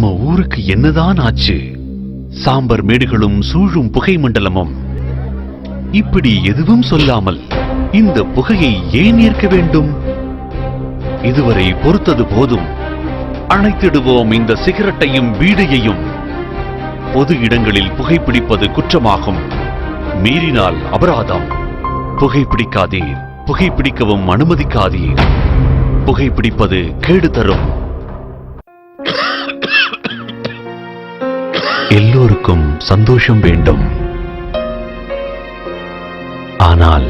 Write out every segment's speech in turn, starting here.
நம்ம ஊருக்கு என்னதான் ஆச்சு? சாம்பர் மேடுகளும் சூழும் புகை மண்டலமும். இப்படி எதுவும் சொல்லாமல் இந்த புகையை ஏன் ஏற்க வேண்டும்? இதுவரை பொறுத்தது போதும். அணைத்திடுவோம் இந்த சிகரெட்டையும் பீடியையும். பொது இடங்களில் புகைப்பிடிப்பது குற்றமாகும். மீறினால் அபராதம். புகைப்பிடிக்காதீர், புகைப்பிடிக்கவும் அனுமதிக்காதீர். புகைப்பிடிப்பது கேடு தரும். எல்லோருக்கும் சந்தோஷம் வேண்டும். ஆனால்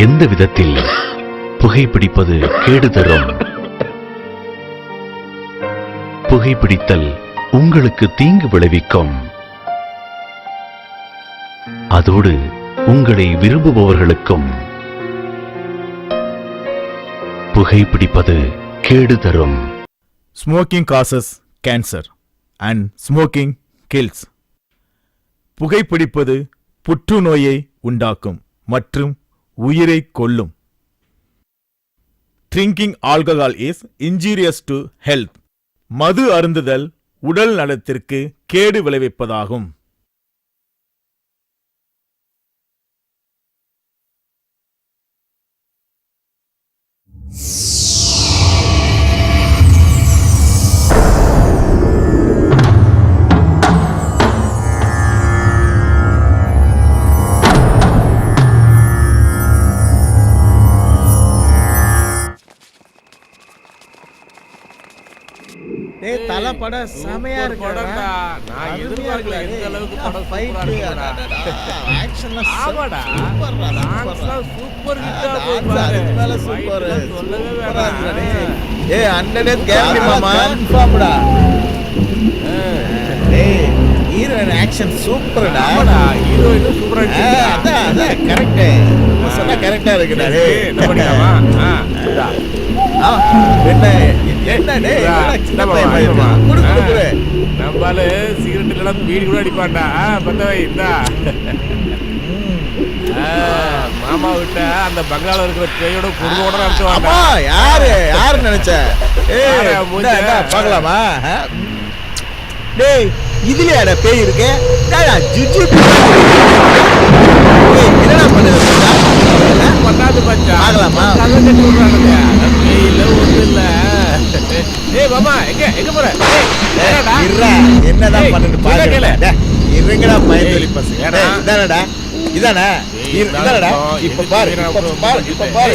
எந்த விதத்தில் புகைப்பிடிப்பது கேடு தரும்? புகைப்பிடித்தல் உங்களுக்கு தீங்கு விளைவிக்கும். அதோடு உங்களை விரும்புபவர்களுக்கும். புகைப்பிடிப்பது கேடு தரும். Smoking causes cancer and smoking kills. புகைப்பிடிப்பது புற்றுநோயை உண்டாக்கும் மற்றும் உயிரை கொல்லும். Drinking alcohol is injurious to health. மது அருந்துதல் உடல் நலத்திற்கு கேடு விளைவிப்பதாகும். தல படம் செமையா இருக்கு. நான் எதிர்பார்க்கல எந்த அளவுக்கு படம் ஃபைட் ஆக்ஷன்லாம் ஆமாடா சூப்பர் ஹிட்டா மேல சூப்பர் சொல்லவே வேணாம். ஏய் 100 கேம் மாமா கன்ஃபார்ம்டா. ஏய் ஹீரோயின் ஆக்ஷன் சூப்பர்டா. ஆமாடா ஹீரோயின் சூப்பரா இருக்கு. அதான் கரெக்ட். சொன்னா கரெக்ட்டா இருக்குடா. டேய் என்ன பண்ணியாமா? என்ன டேய் குடு நம்மால சிகரெட் இல்லனா பீடி கூட அடிப்பான்டா. பத்தவை இந்தா மாமா விட்ட அந்த பங்களால இருக்கிற பேயோட குடும்போட நடத்துவாங்க. அம்மா யாரு நினைச்ச? ஏய் பார்க்கலாமா? டேய் இதுலயாடா பேய் இருக்கு? டேய் ஜுஜு என்னடா பண்ணுது? பண்ணாது பச்சா பார்க்கலாமா? கல்ல கட்டி விடுறானே. பேய் இல்ல ஒண்ணு இல்ல. ஏய் மாமா எங்க போற? ஏடா இருடா என்னதான் பண்ணிட்டு பாருங்க. டேய் இருங்கடா பயந்தலி பசங்க. இதானடா இதானே இப்ப பாரு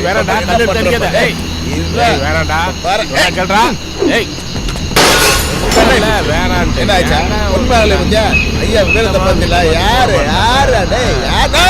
வேறடா கல்லு தடிக்காத. ஏய் வேறடா பாரு கேக்குறா. ஏய் வேறான் என்ன ஆச்சா? உண்மையில வந்து ஐயா விவேகத்தை பத்தில யாரு டேய் யாரோ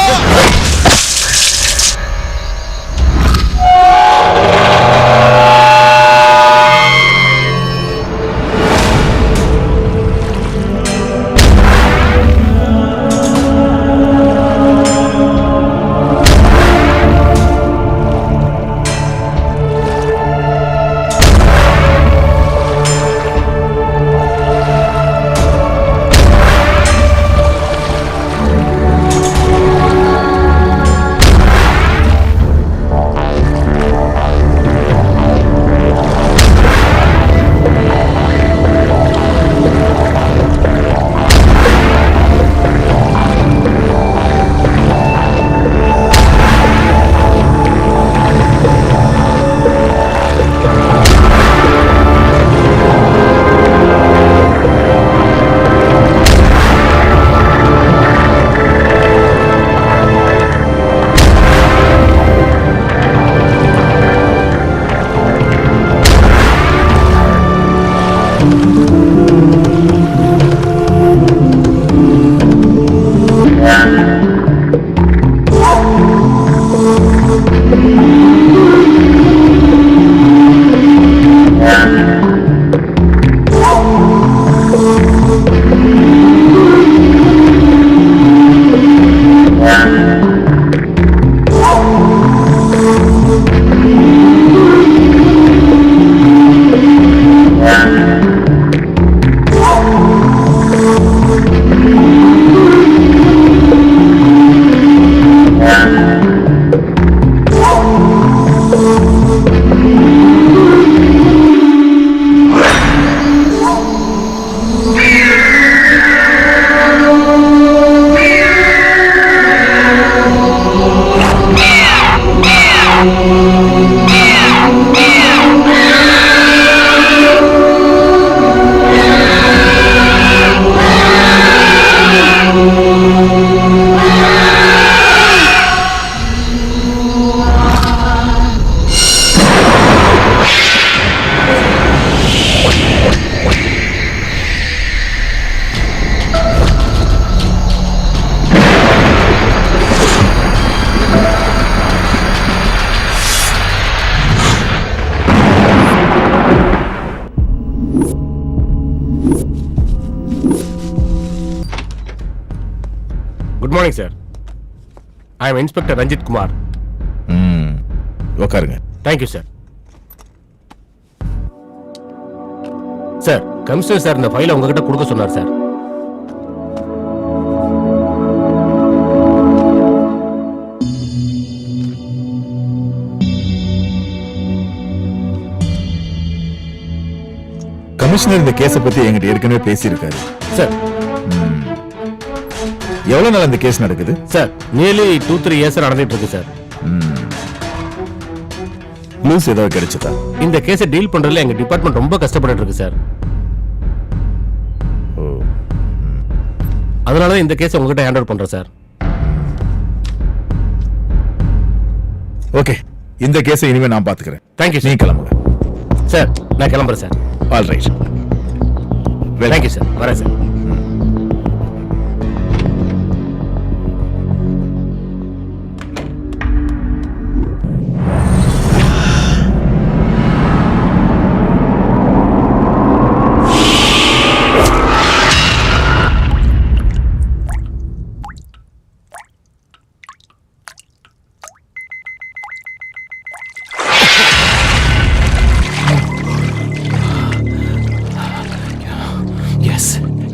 good morning sir. I am inspector Ranjith Kumar. உட்காருங்க. Thank you sir. Sir, commissioner sir இந்த ஃபைலை உங்ககிட்ட கொடுக்க சொன்னார் சார். கமிஷனர் இந்த கேஸை பத்தி என்கிட்ட ஏற்கனவே பேசியிருக்காரு. சார், எவ்வளவு நாள் இந்த கேஸ் நடக்குது? சார் நியர்லி 2-3 இயர்ஸ் நடந்துட்டு இருக்கு சார். நியூஸ் ஏதாவது கிடைச்சதா? இந்த கேஸை டீல் பண்றதுல எங்க டிபார்ட்மெண்ட் ரொம்ப கஷ்டப்பட்டு இருக்கு சார். அதனால தான் இந்த கேஸை உங்ககிட்ட ஹேண்ட் ஓவர் பண்றேன் சார். ஓகே, இந்த கேஸை இனிமே நான் பாத்துக்கிறேன். தேங்க்யூ நீ சார். கிளம்புங்க. சார், நான் கிளம்புறேன் sir. All right. Thank you sir. வரேன் சார்.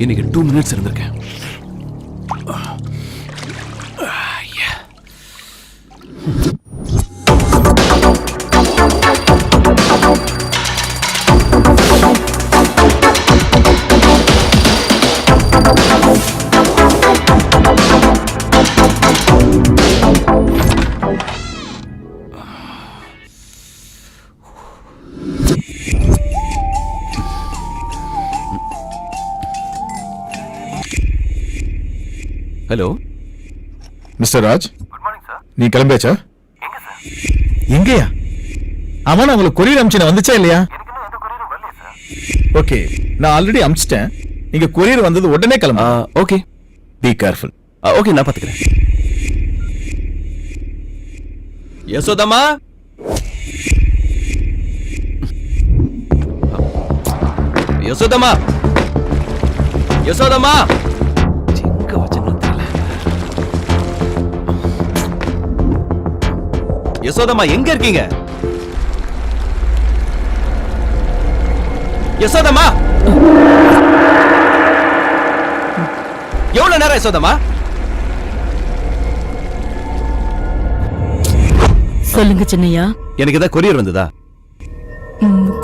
இன்னைக்கு 2 minutes இருந்திருக்கேன். Hello mister Raj. Good morning sir. நீ கிளம்பியாச்சா? எங்க சார்? எங்கயா? அவன் உங்களுக்கு கொரியர் அனுப்பிச்சு வந்துச்சா இல்லையா? எனக்கு இன்னும் எந்த கொரியரும் வரலையே சார். ஓகே, நான் ஆல்ரெடி அனுப்பிச்சிட்டேன். நீங்க கொரியர் வந்தது உடனே கிளம்பு. ஓகே. Be careful. ஓகே, நான் பாத்துக்கிறேன். யசோதம்மா, யசோதம்மா, யசோதம்மா. எங்க வச்சேன்னு தெரியல. யசோதம்மா எங்க இருக்கீங்க? யசோதம்மா, எவ்வளவு நேரம் யசோதம்மா? சொல்லுங்க சின்னையா. எனக்கு ஏதாவது கொரியர் வந்ததா?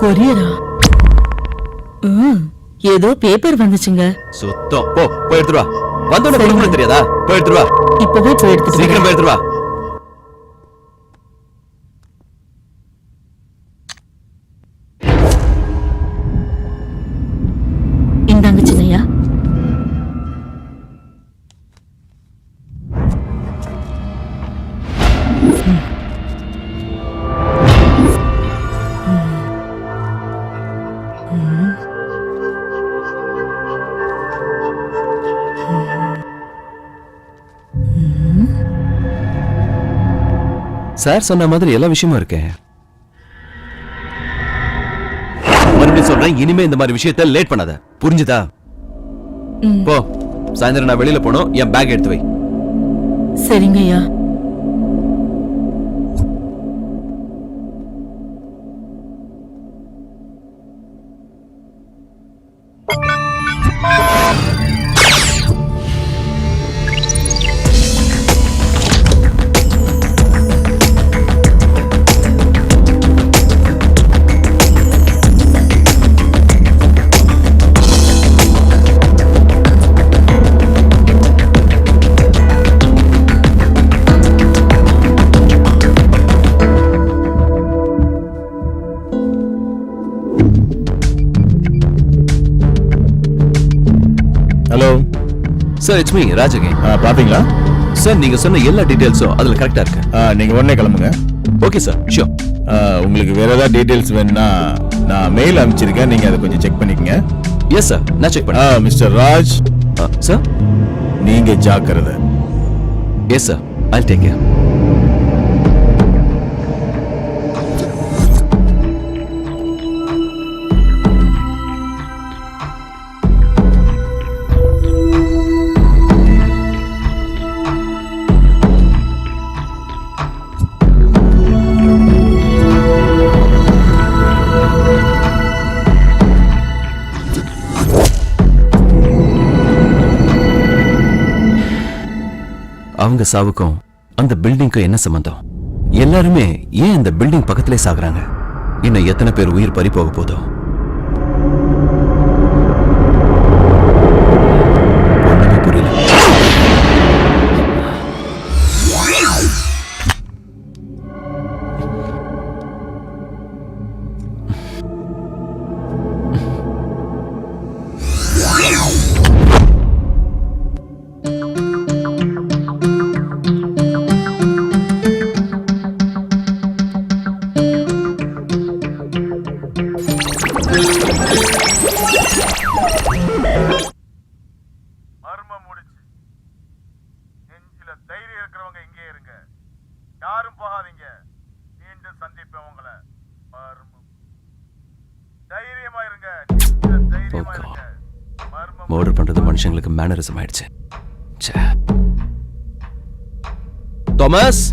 கொரியரா? ஏதோ பேப்பர் வந்துச்சுங்க. சுத்தம். போய் எடுத்துட்டு வா. வந்தோட கொடுக்கணும் தெரியாதா? போய் எடுத்துட்டு வா. இப்பவே போய் எடுத்துட்டு சீக்கிரம் போய் எடுத்துட்டு வா. இந்தாங்க சின்னையா. சார் சொன்ன மாதிரி எல்லா விஷயமும் இருக்கேன். மறுபடியும் சொல்றேன், இனிமே இந்த மாதிரி விஷயத்தை லேட் பண்ணாத. புரிஞ்சுதா? போ. சாயந்தரம் நான் வெளியில போனோம். என் பேக் எடுத்து வை. சரிங்கய்யா. Hello sir, it's me Raj again. பாத்தீங்களா சார், நீங்க சொன்ன எல்லா டீடைல்ஸும் அதுல கரெக்டா இருக்கு. நீங்க உடனே கிளம்புங்க. Okay sir, sure. உங்களுக்கு வேற ஏதாவது டீடைல்ஸ் வேணும்னா நான் மெயில் அனுப்பிச்சிருக்கேன். நீங்க அதை கொஞ்சம் செக் பண்ணிக்கங்க. எஸ் சார், நான் செக் பண்ணேன். மிஸ்டர் ராஜ், சார், நீங்க ஜாக்கிரதை. Yes sir, I'll take care. அவங்க சாவுக்கும் அந்த பில்டிங்க்கும் என்ன சம்பந்தம்? எல்லாருமே ஏன் அந்த பில்டிங் பக்கத்திலே சாகுறாங்க? இன்னும் எத்தனை பேர் உயிர் பறி போக போதோ? ஒண்ணுமே புரியல. மர்மம் முடிச்சு. நெஞ்சில தைரியம் இருக்கிறவங்க இங்கே இருங்க. யாரும் போகாதீங்க. மீண்டும் சந்திப்பேன் உங்களை. மர்மம். தைரியமா இருங்க. நெஞ்சில தைரியமா இருங்க. மர்மம். மர்டர் பண்றது மனுஷங்களுக்கு மேனரிசம் ஆயிடுச்சு. ச்சே. Thomas,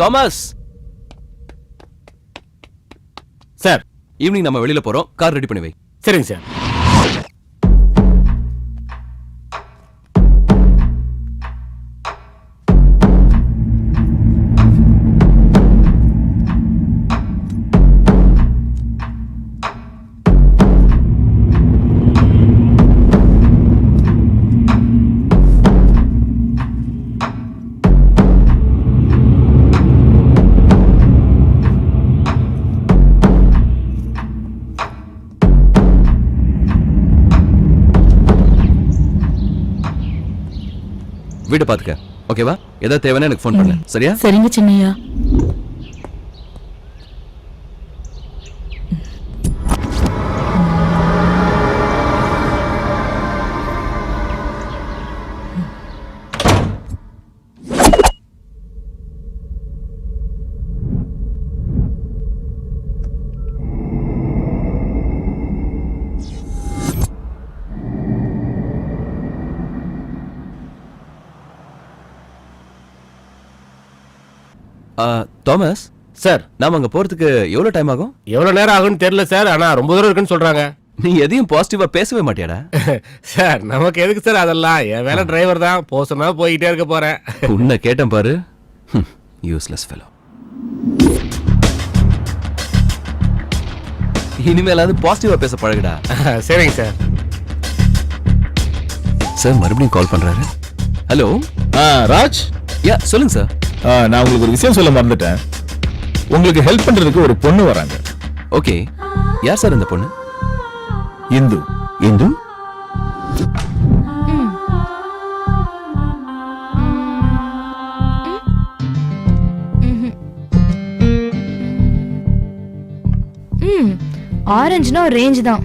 Thomas sir. ஈவினிங் நம்ம வெளியில போறோம். கார் ரெடி பண்ணி வை. சரிங்க சார். வீட்டை பாத்துக்க. ஓகேவா? ஏதாவது தேவைன்னா எனக்கு ஃபோன் பண்ணு. சரியா? சரிங்க சின்னையா. தாமஸ் சார், நாம அங்க போறதுக்கு எவ்வளவு டைம் ஆகும்? எவ்வளவு நேரம் ஆகும்னு தெரியல சார். ஆனா ரொம்ப தூரம் இருக்குன்னு சொல்றாங்க. நீ எதையும் பாசிட்டிவா பேசவே மாட்டியாடா? சார், நமக்கு எதுக்கு சார் அதெல்லாம்? என் வேலை டிரைவர் தான். போசனா போய்கிட்டே இருக்க போறேன். உன்னை கேட்டேன் பாரு. Useless fellow. இனிமேலாவது பாசிட்டிவா பேச பழகுடா. சரிங்க சார். சார் மறுபடியும் கால் பண்றாரு. ஹலோ ராஜ், யா சொல்லுங்க சார். நான் உங்களுக்கு ஒரு விஷயம் சொல்ல மறந்துட்டேன். உங்களுக்கு ஹெல்ப் பண்றதுக்கு ஒரு பொண்ணு வராங்க. ஓகே, யார் சார் இந்த பொண்ணு? இந்து. இந்து? ஆரஞ்சுனா ஒரு ரேஞ்ச் தான்.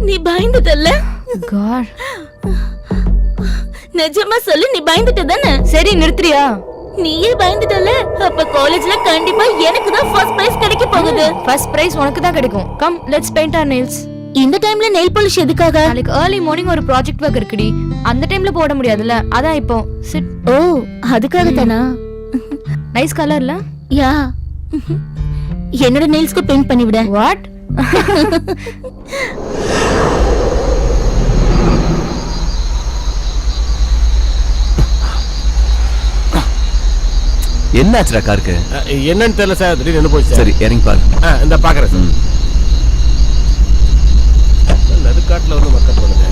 நீ பயந்துட்டல்ல? காட், நிஜமா சொல்லு, நீ பயந்துட்ட தானே? சரி நிறுத்துறியா? நீயே பயந்துட்டல்ல, அப்ப காலேஜ்ல கண்டிப்பா எனக்கு தான் ஃபர்ஸ்ட் பிரைஸ் கிடைக்க போகுது? ஃபர்ஸ்ட் பிரைஸ் உனக்கு தான் கிடைக்கும். Come let's paint our nails. இந்த டைம்ல நெயில் பாலிஷ் எதுக்காக? நாளைக்கு early morning ஒரு ப்ராஜெக்ட் ஒர்க் இருக்குடி. அந்த டைம்ல போட முடியாதுல. அதான் இப்போ சிட். ஓ அதுக்காக தானா? நைஸ் கலர்ல. யா என்னோட நெயில்ஸ்க்கு பெயிண்ட் பண்ணி விட. வாட்? என்னாச்சுடா காருக்கு? என்னன்னு தெரியல சார், திடீர்னு நின்னு போச்சு சார். சரி இறங்கி பாரு. இந்த பாக்குறேன் சார். நடுக்காட்டுல வந்து மக்கள் பண்ணுங்க.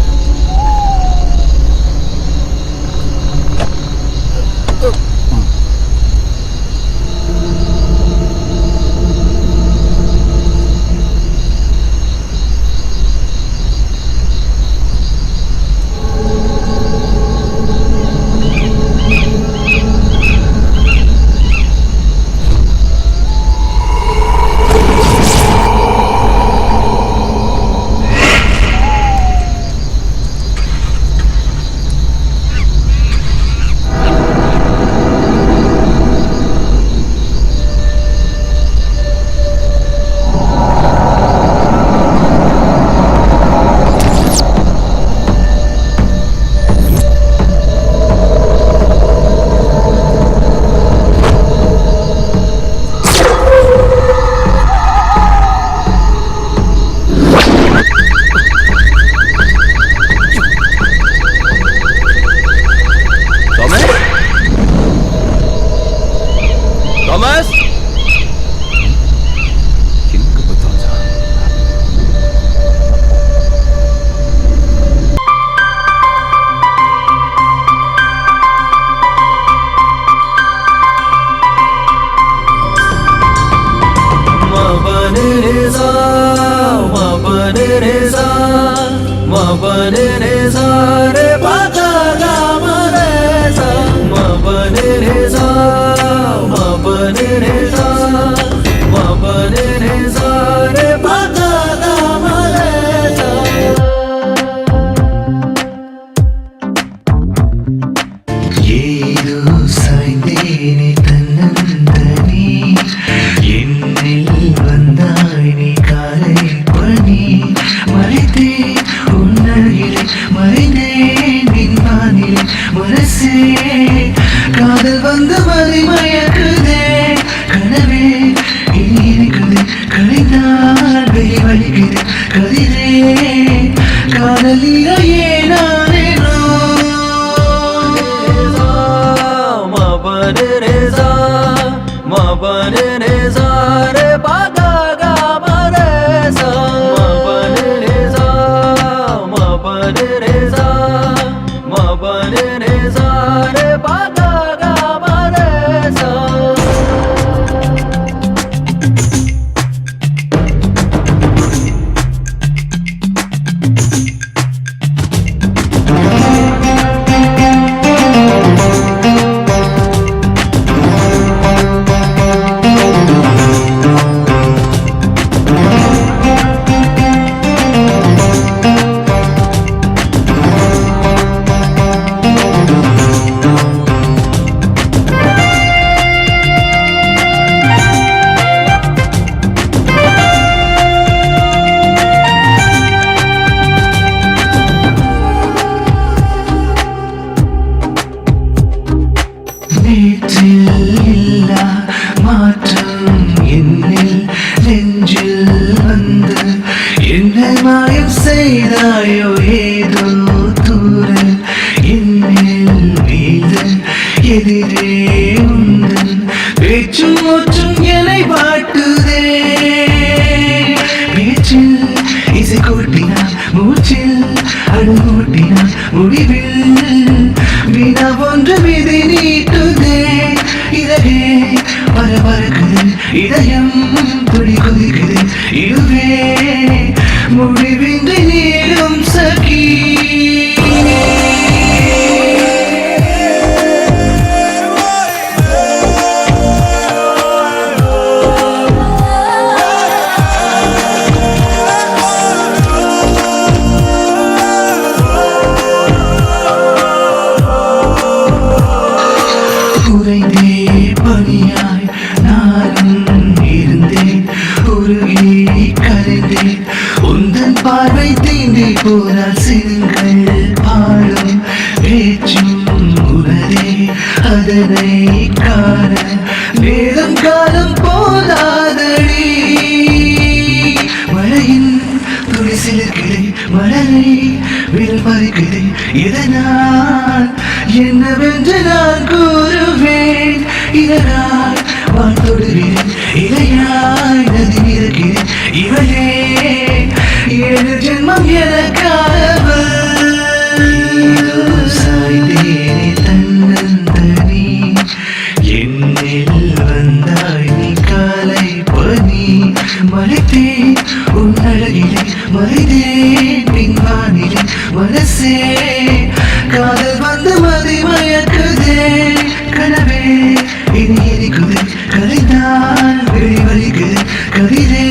தாமஸ் எங்க போய் தொலைஞ்சா? ஏதோ சாய்ந்தேனே தன்னந்தனி என்னில் வந்தாய் நீ காலை பணி மறைத்தேன் உன்னழகிலே மறைந்தேன் நின் வானிலே முரசே காதல் வந்து மதி மயக்குதே கனவே இனி இருக்குது கலைந்தால் வெயில் வலிக்குது கதிரே காதலிலேயே நானேனோ நேற்றில்லா மாற்றம் என்னில் நெஞ்சில் வந்து என்ன மாயம் செய்தாயோ ஏதோ தூரல் என்னில் வீழ்ந்து எதிரே உந்தன் பேச்சும் மூச்சும் என்னை வாட்டுதே பேச்சில் இசை கூட்டினான் மூச்சில் அணுகூட்டினான் முடிவில் வினா ஒன்று மீது நீட்டுதே இதழே பரபரக்குது இதயம் துடி குதிக்குது இதுவே முடிவின்றி நீளும் சகி உறைந்தே பனியாய் நானும் இருந்தேன் காலம் போதாதடி மழையின் துளி சிலிர்க்குதே மலரை விரல் பறிக்குதே இதனால் என்னவென்று நான் கூறுவேன் இதனால் வான் தொடுகிறேன் இலையாய் நதி இருக்கிறேன் இவளே 7 ஜென்மம் எனக்கானவள் சாய்ந்தேனே தன்னந்தனி என்னில் வந்தாய் நீ காலை பனி மறைத்தேன் உன் அழகிலே மறைத்தேன் பின்வானிலே மனசே காதல் வந்து மதி மயக்குதே கனவே இனி எரிக்குதே கரைந்தான் வெளி வலிக்குதே கவிதே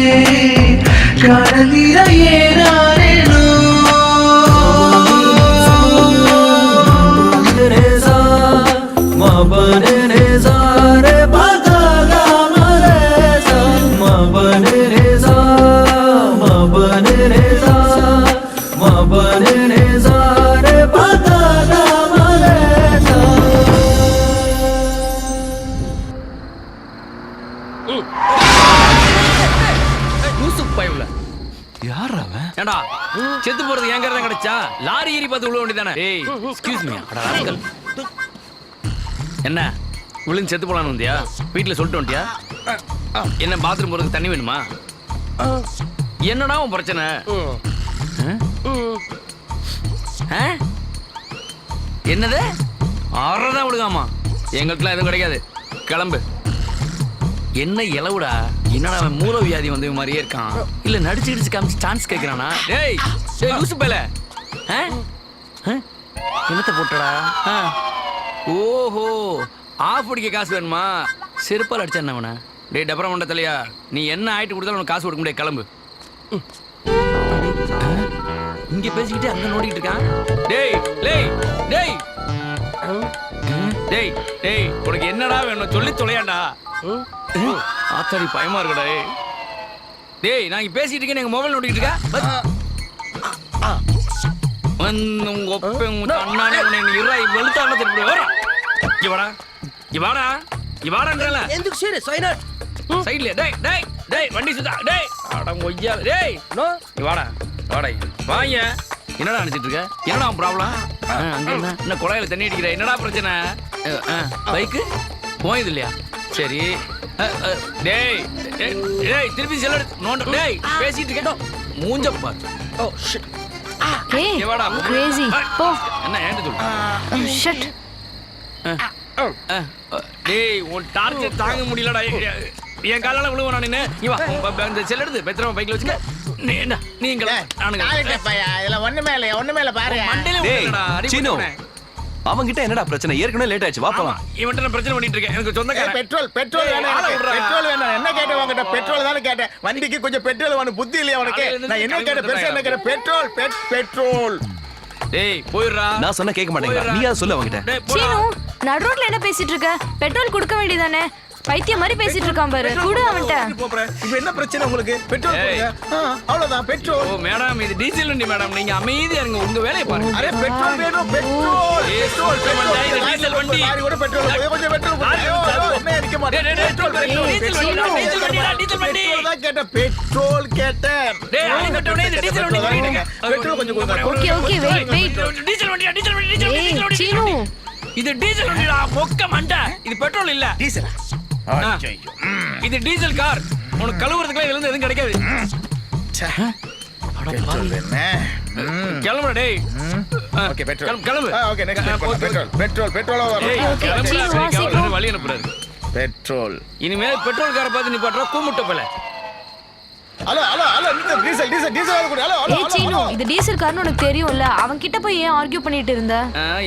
காதல் நீரையே நானேனோ ஏண்டா செத்து போறது எங்க இருந்தா கிடைச்சா லாரி ஏறி பார்த்து விழ வேண்டியதானே ஏய் எக்ஸ்கியூஸ் மீ அட ராஸ்கல் என்ன விழுந்து செத்து போலான்னு வந்தியா வீட்டுல சொல்லிட்டு வந்தியா என்ன பாத்ரூம் போறதுக்கு தண்ணி வேணுமா என்னடா உன் பிரச்சனை என்னது ஆறதான் விழுகாமா எங்களுக்குலாம் எதுவும் கிடைக்காது கிளம்பு என்ன இளவுடா என்னடா அவன் மூல வியாதி வந்த மாதிரியே இருக்கான் இல்ல நடிச்சு காமிச்சு சான்ஸ் கேட்கறானா டேய் டேய் லூசு பேல என்னத்த போட்டடா ஓஹோ ஆஃப் அடிக்க காசு வேணுமா செருப்பால் அடிச்சான் அவனை டேய் டபரா மண்ட தலையா நீ என்ன ஆயிட்டு கொடுத்தாலும் உனக்கு காசு கொடுக்க முடியாது கிளம்பு இங்க பேசிக்கிட்டு அங்க நோடிட்டு இருக்கான் டேய் டேய் டேய் டேய் டேய் உனக்கு என்னடா வேணும் சொல்லி தொலையாண்டா ஆத்தாடி பயமா இருக்கடா டேய் நான் இங்க பேசிட்டு இருக்கேன் எங்க மொபைல் நோட்டிட்டு இருக்க உங்க ஒப்பே உங்க அண்ணானே உன்னை இறா வெளுத்தாண்ட திருப்பி வர இங்க வாடா இங்க வாடா இங்க வாடான்றல ఎందుకు సీరియస్ వై నాట్ சைடுல டேய் டேய் டேய் வண்டி சுத்தா டேய் அட மொய்யா டேய் நோ இங்க வாடா வாடா வாங்க என்னடா நினைச்சிட்டு இருக்க என்னடா ப்ராப்ளம் அங்க என்ன குழாயில தண்ணி அடிக்கிற என்னடா பிரச்சனை பைக்கு போயது இல்லையா சரி டேய் டேய் திருப்பி செல்ல நோண்ட டேய் பேசிட்டு இருக்கேன் மூஞ்ச பாரு ఓ షిట్ Hey, இங்க வாடா crazy. போ. என்ன ஏன்ட சொல்லு Shit. டேய் உன் டார்ச்சர் தாங்க முடியலடா என் காலால விழுவ நான் நின்னு நீ வா இந்த செல் எடுத்து பத்திரமா பைக்ல வச்சுக்க நீ இங்க நானுங்க பையா இதுல ஒண்ணு மேல பாரு மண்டையில டேய் விழுடா சீனு அடி அவங்கிட்ட என்னடா பிரச்சனை ஏற்கனவே லேட் ஆயிடுச்சு வா போலாம் இவன்ட்ட நான் பிரச்சனை பண்ணிட்டு இருக்கேன் எனக்கு சொந்தக்காரன் பெட்ரோல் வேணும் ஆளை எனக்கு. விட்றா. பெட்ரோல் வேணும் என்ன கேட்டேன் உங்ககிட்ட பெட்ரோல் தானே கேட்டேன் வண்டிக்கு கொஞ்சம் பெட்ரோல் வேணும் புத்தி இல்லையா உனக்கு காலையில நான் என்ன இருந்து கேட்டேன் பெருசா என்ன கேட்டேன் பெட்ரோல் பெட்ரோல் டேய் போயிடுறா நான் சொன்னா கேட்க மாட்டேங்கிறா நீ யார் சொல்லு அவங்கிட்ட டேய் போடா சீனு நடு ரோட்ல என்ன பேசிட்டு இருக்க பெட்ரோல் கொடுக்க வேண்டியதானே பைத்தியம் மாதிரி பேசிட்டு இருக்கான் பாரு குடு அவன்கிட்ட இப்போ என்ன பிரச்சனை உங்களுக்கு பெட்ரோல் ஏய். போடுங்க அவ்வளவுதான் பெட்ரோல் ஓ மேடம் இது டீசல் வண்டி மேடம் நீங்க அமைதியா இருங்க உங்க வேலையை பாருங்க அரே பெட்ரோல் வேணும் பெட்ரோல் ஏய், பெட்ரோல் வண்டி, இது டீசல் வண்டி. லாரி கூட பெட்ரோல் கொஞ்சம் பெட்ரோல் என்ன அடிக்க மாட்டேன் டேய், டேய், பெட்ரோல் டேய், டீசல் வண்டிடா, டீசல் வண்டிடா, டீசல் வண்டி. பெட்ரோல் தான் கேட்டேன் பெட்ரோல் கேட்டேன் டேய் அடிக்கட்டோனே இது டீசல் வண்டி சொல்லிடுங்க பெட்ரோல் கொஞ்சம் கொடுங்க okay okay wait wait diesel வண்டியா டீசல் வண்டி டீசல் வண்டி, ஏய் டீசல் வண்டி, சீனு டீசல் வண்டி. இது டீசல் வண்டிடா மொக்க மண்டை இது பெட்ரோல் இல்ல டீசல் இது டீசல் கார் உனக்கு கழுவுறதுக்குலாம் இதுல இருந்து எதுவும் கிடைக்காது பெட்ரோல் என்ன கிளம்புடா டேய் ஓகே பெட்ரோல் கிளம்பு ஓகே நெக்ஸ்ட் பெட்ரோல் பெட்ரோல் ஏய் ஓகே, கிளம்புடா சீனு, வா, சரி, சீக்கிரம். வழி அனுப்புறாரு பெட்ரோல் இனிமேல் பெட்ரோல் காரை பார்த்து நீ பண்ற கூமுட்ட போல hello hello hello diesel diesel diesel கூட ஹலோ ஹலோ ஏய் சீனு இது டீசல் கார்னு உனக்கு தெரியும்ல அவன் கிட்ட போய் ஏன் ஆர்கியூ பண்ணிட்டு இருந்த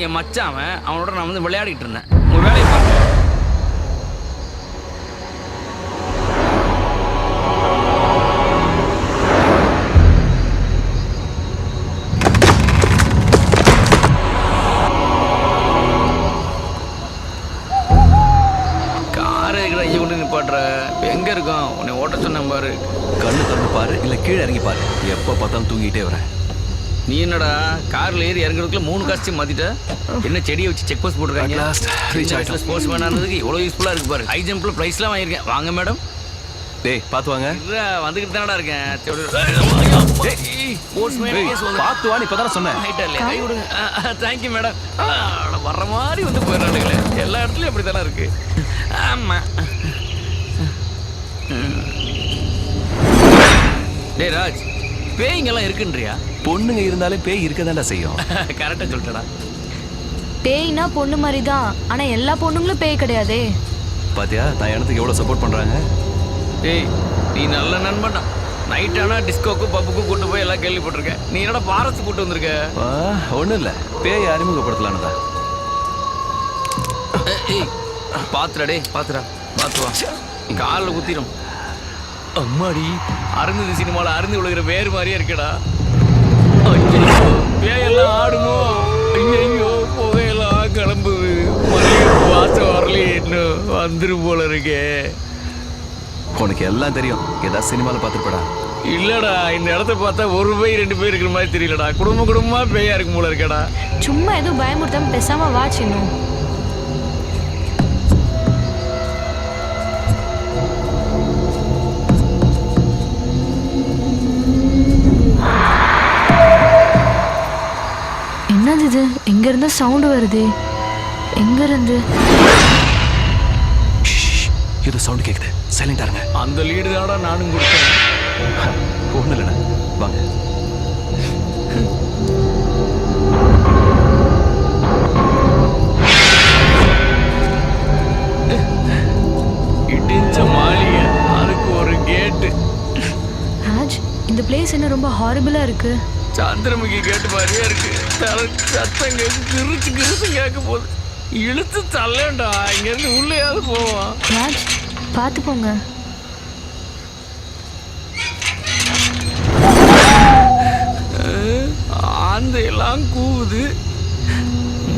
என் மச்சான் அவனோட நான் வந்து விளையாடிட்டு இருந்தேன் உங்க வேலையை பாரு காரை இங்கே கொண்டு நிப்பாட்டுற இப்போ எங்க இருக்கோம் உன்னை ஓட்ட சொன்ன பாரு கண்ணு திறந்து பாரு இல்ல கீழே இறங்கி பாரு எப்ப பார்த்தாலும் தூங்கிட்டே வரேன் நீ என்னடா கார்ல ஏறி இறங்குறதுக்குள்ள 3 காஸ்டியூம் மாத்திட்ட? என்ன செடியை வச்சு செக் போஸ்ட் போட்டுருக்காங்க. ஸ்போர்ட்ஸ் மேன் ஆனதுக்கு எவ்வளவு யூஸ்ஃபுல்லா இருக்கு பாரு. ஹை ஜம்ப்ல பிரைஸ்லாம் வாங்கியிருக்கேன். வாங்க மேடம். டேய் பாத்து வாங்க. வந்துகிட்டு தானடா இருக்கேன். ஸ்போர்ட்ஸ் மேன் பாத்து வான்னு இப்பதானே சொன்னேன். கை விடுங்க. Thank you madam. வர்ற மாதிரி வந்து போயிடறானுங்களே. எல்லா இடத்துலயும் அப்படி தானே இருக்கு. ஆமா. டேய் ராஜ், பேய்ங்கெல்லாம் இருக்குன்றியா? பொண்ணுங்க இருந்தாலே பேய் இருக்கதான்டா செய்யும். கரெக்டா சொல்லிட்டடா. பேய்னா பொண்ணு மாதிரி தான், ஆனா எல்லா பொண்ணுங்களும் பேய் கிடையாதே. பாத்தியா நான் எனக்கு எவ்வளவு சப்போர்ட் பண்றாங்க. டேய் நீ நல்ல நண்பன்டா. நைட் ஆனா டிஸ்கோக்கு பப்புக்கு கூட்டு போய் எல்லாம் கேள்விப்பட்டிருக்கேன். நீ என்னடா பாரஸ் கூட்டு வந்திருக்க? ஒண்ணும் இல்ல, பேய் அறிமுகப்படுத்தலான்னு தான். ஏய் பாத்துடா, டேய் பாத்துடா, பாத்து வா. காலில் குத்திரும். அம்மாடி, அருந்ததி சினிமாவில் அருந்து விழுகிற வேறு மாதிரியே இருக்கடா. பேயெல்லாம் ஆடுமோ? ஐயோ புகையெல்லாம் கிளம்புது. வாசம் வரலையே, இன்னும் வந்துரும் போல இருக்கே. உனக்கு எல்லாம் தெரியும், ஏதாவது சினிமாவில் பார்த்துருப்படா. இல்லடா, இந்த இடத்த பார்த்தா ஒரு பேய் 2 பேர் இருக்கிற மாதிரி தெரியலடா. குடும்பமா பேயா இருக்கும் போல இருக்கடா. சும்மா எதுவும் பயமுறுத்தாம பேசாம வாட்ச் இன்னும். என்னது இது? எங்க இருந்து சவுண்ட் வருது? எங்க இருந்து? ஏதோ சவுண்ட் கேக்குது, சைலண்டா இருங்க. அந்த லீடு தானடா நானும் கொடுத்தேன். ஒண்ணு இல்லைண்ணா, வாங்க. இடிஞ்ச மாளிகை, அதுக்கு ஒரு கேட்டு. ராஜ், இந்த பிளேஸ் என்ன ரொம்ப ஹாரிபிளா இருக்கு. சந்திரமுகி கேட்டு மாதிரியே இருக்கு. சத்தம் கேட்டு கிருச்சு கேட்க போகுது. இழுத்து தள்ளேன்டா, இங்க இருந்து உள்ளேயாவது போவான். ராஜ் பார்த்து போங்க. ஆந்த எல்லாம் கூவுது.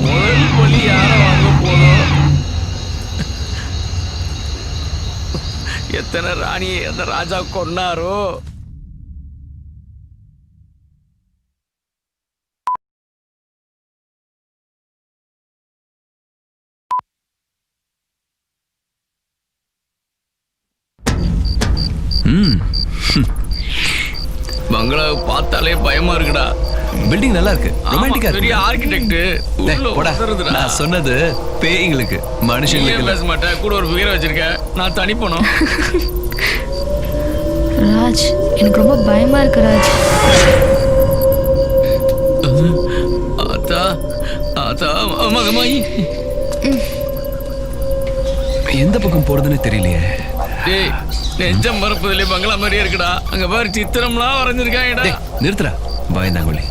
முதல் பலி யார வாங்க போனோம்? எத்தனை ராணியை அந்த ராஜா கொன்னாரோ. பங்களாவை பார்த்தாலே பயமா இருக்குடா. பில்டிங் நல்லா இருக்கு, ரொமான்டிக்கா இருக்கு. பெரிய ஆர்கிடெக்ட். நான் சொன்னது பேய்களுக்கு, மனுஷங்களுக்கு பேச மாட்டேன். கூட ஒரு ஃபிகரை வச்சிருக்க, நான் தனி போனோம். ராஜ், எனக்கு ரொம்ப பயமா இருக்கு ராஜ். ஆத்தா ஆத்தா மகமாயி. எந்த பக்கம் போறதுன்னு தெரியலையே. டேய் நெஞ்சம் மறப்பதிலே பங்களா மாதிரியே இருக்குடா. அங்க பாரு சித்திரம்லாம் வரைஞ்சிருக்காங்கடா. நிறுத்துறா பயந்தாங்கொழி.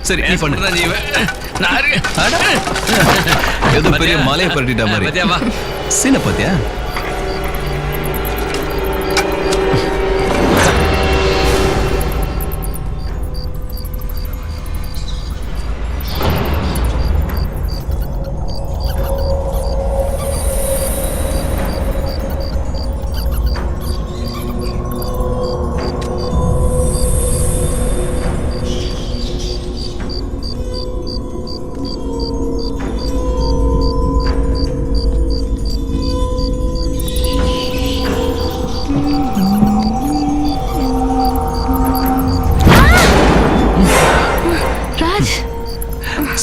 சரி நீ பண்ணுறேன். ஏதோ பெரிய மலையை பரட்டிட்ட மாதிரி. சீன பாத்தியா?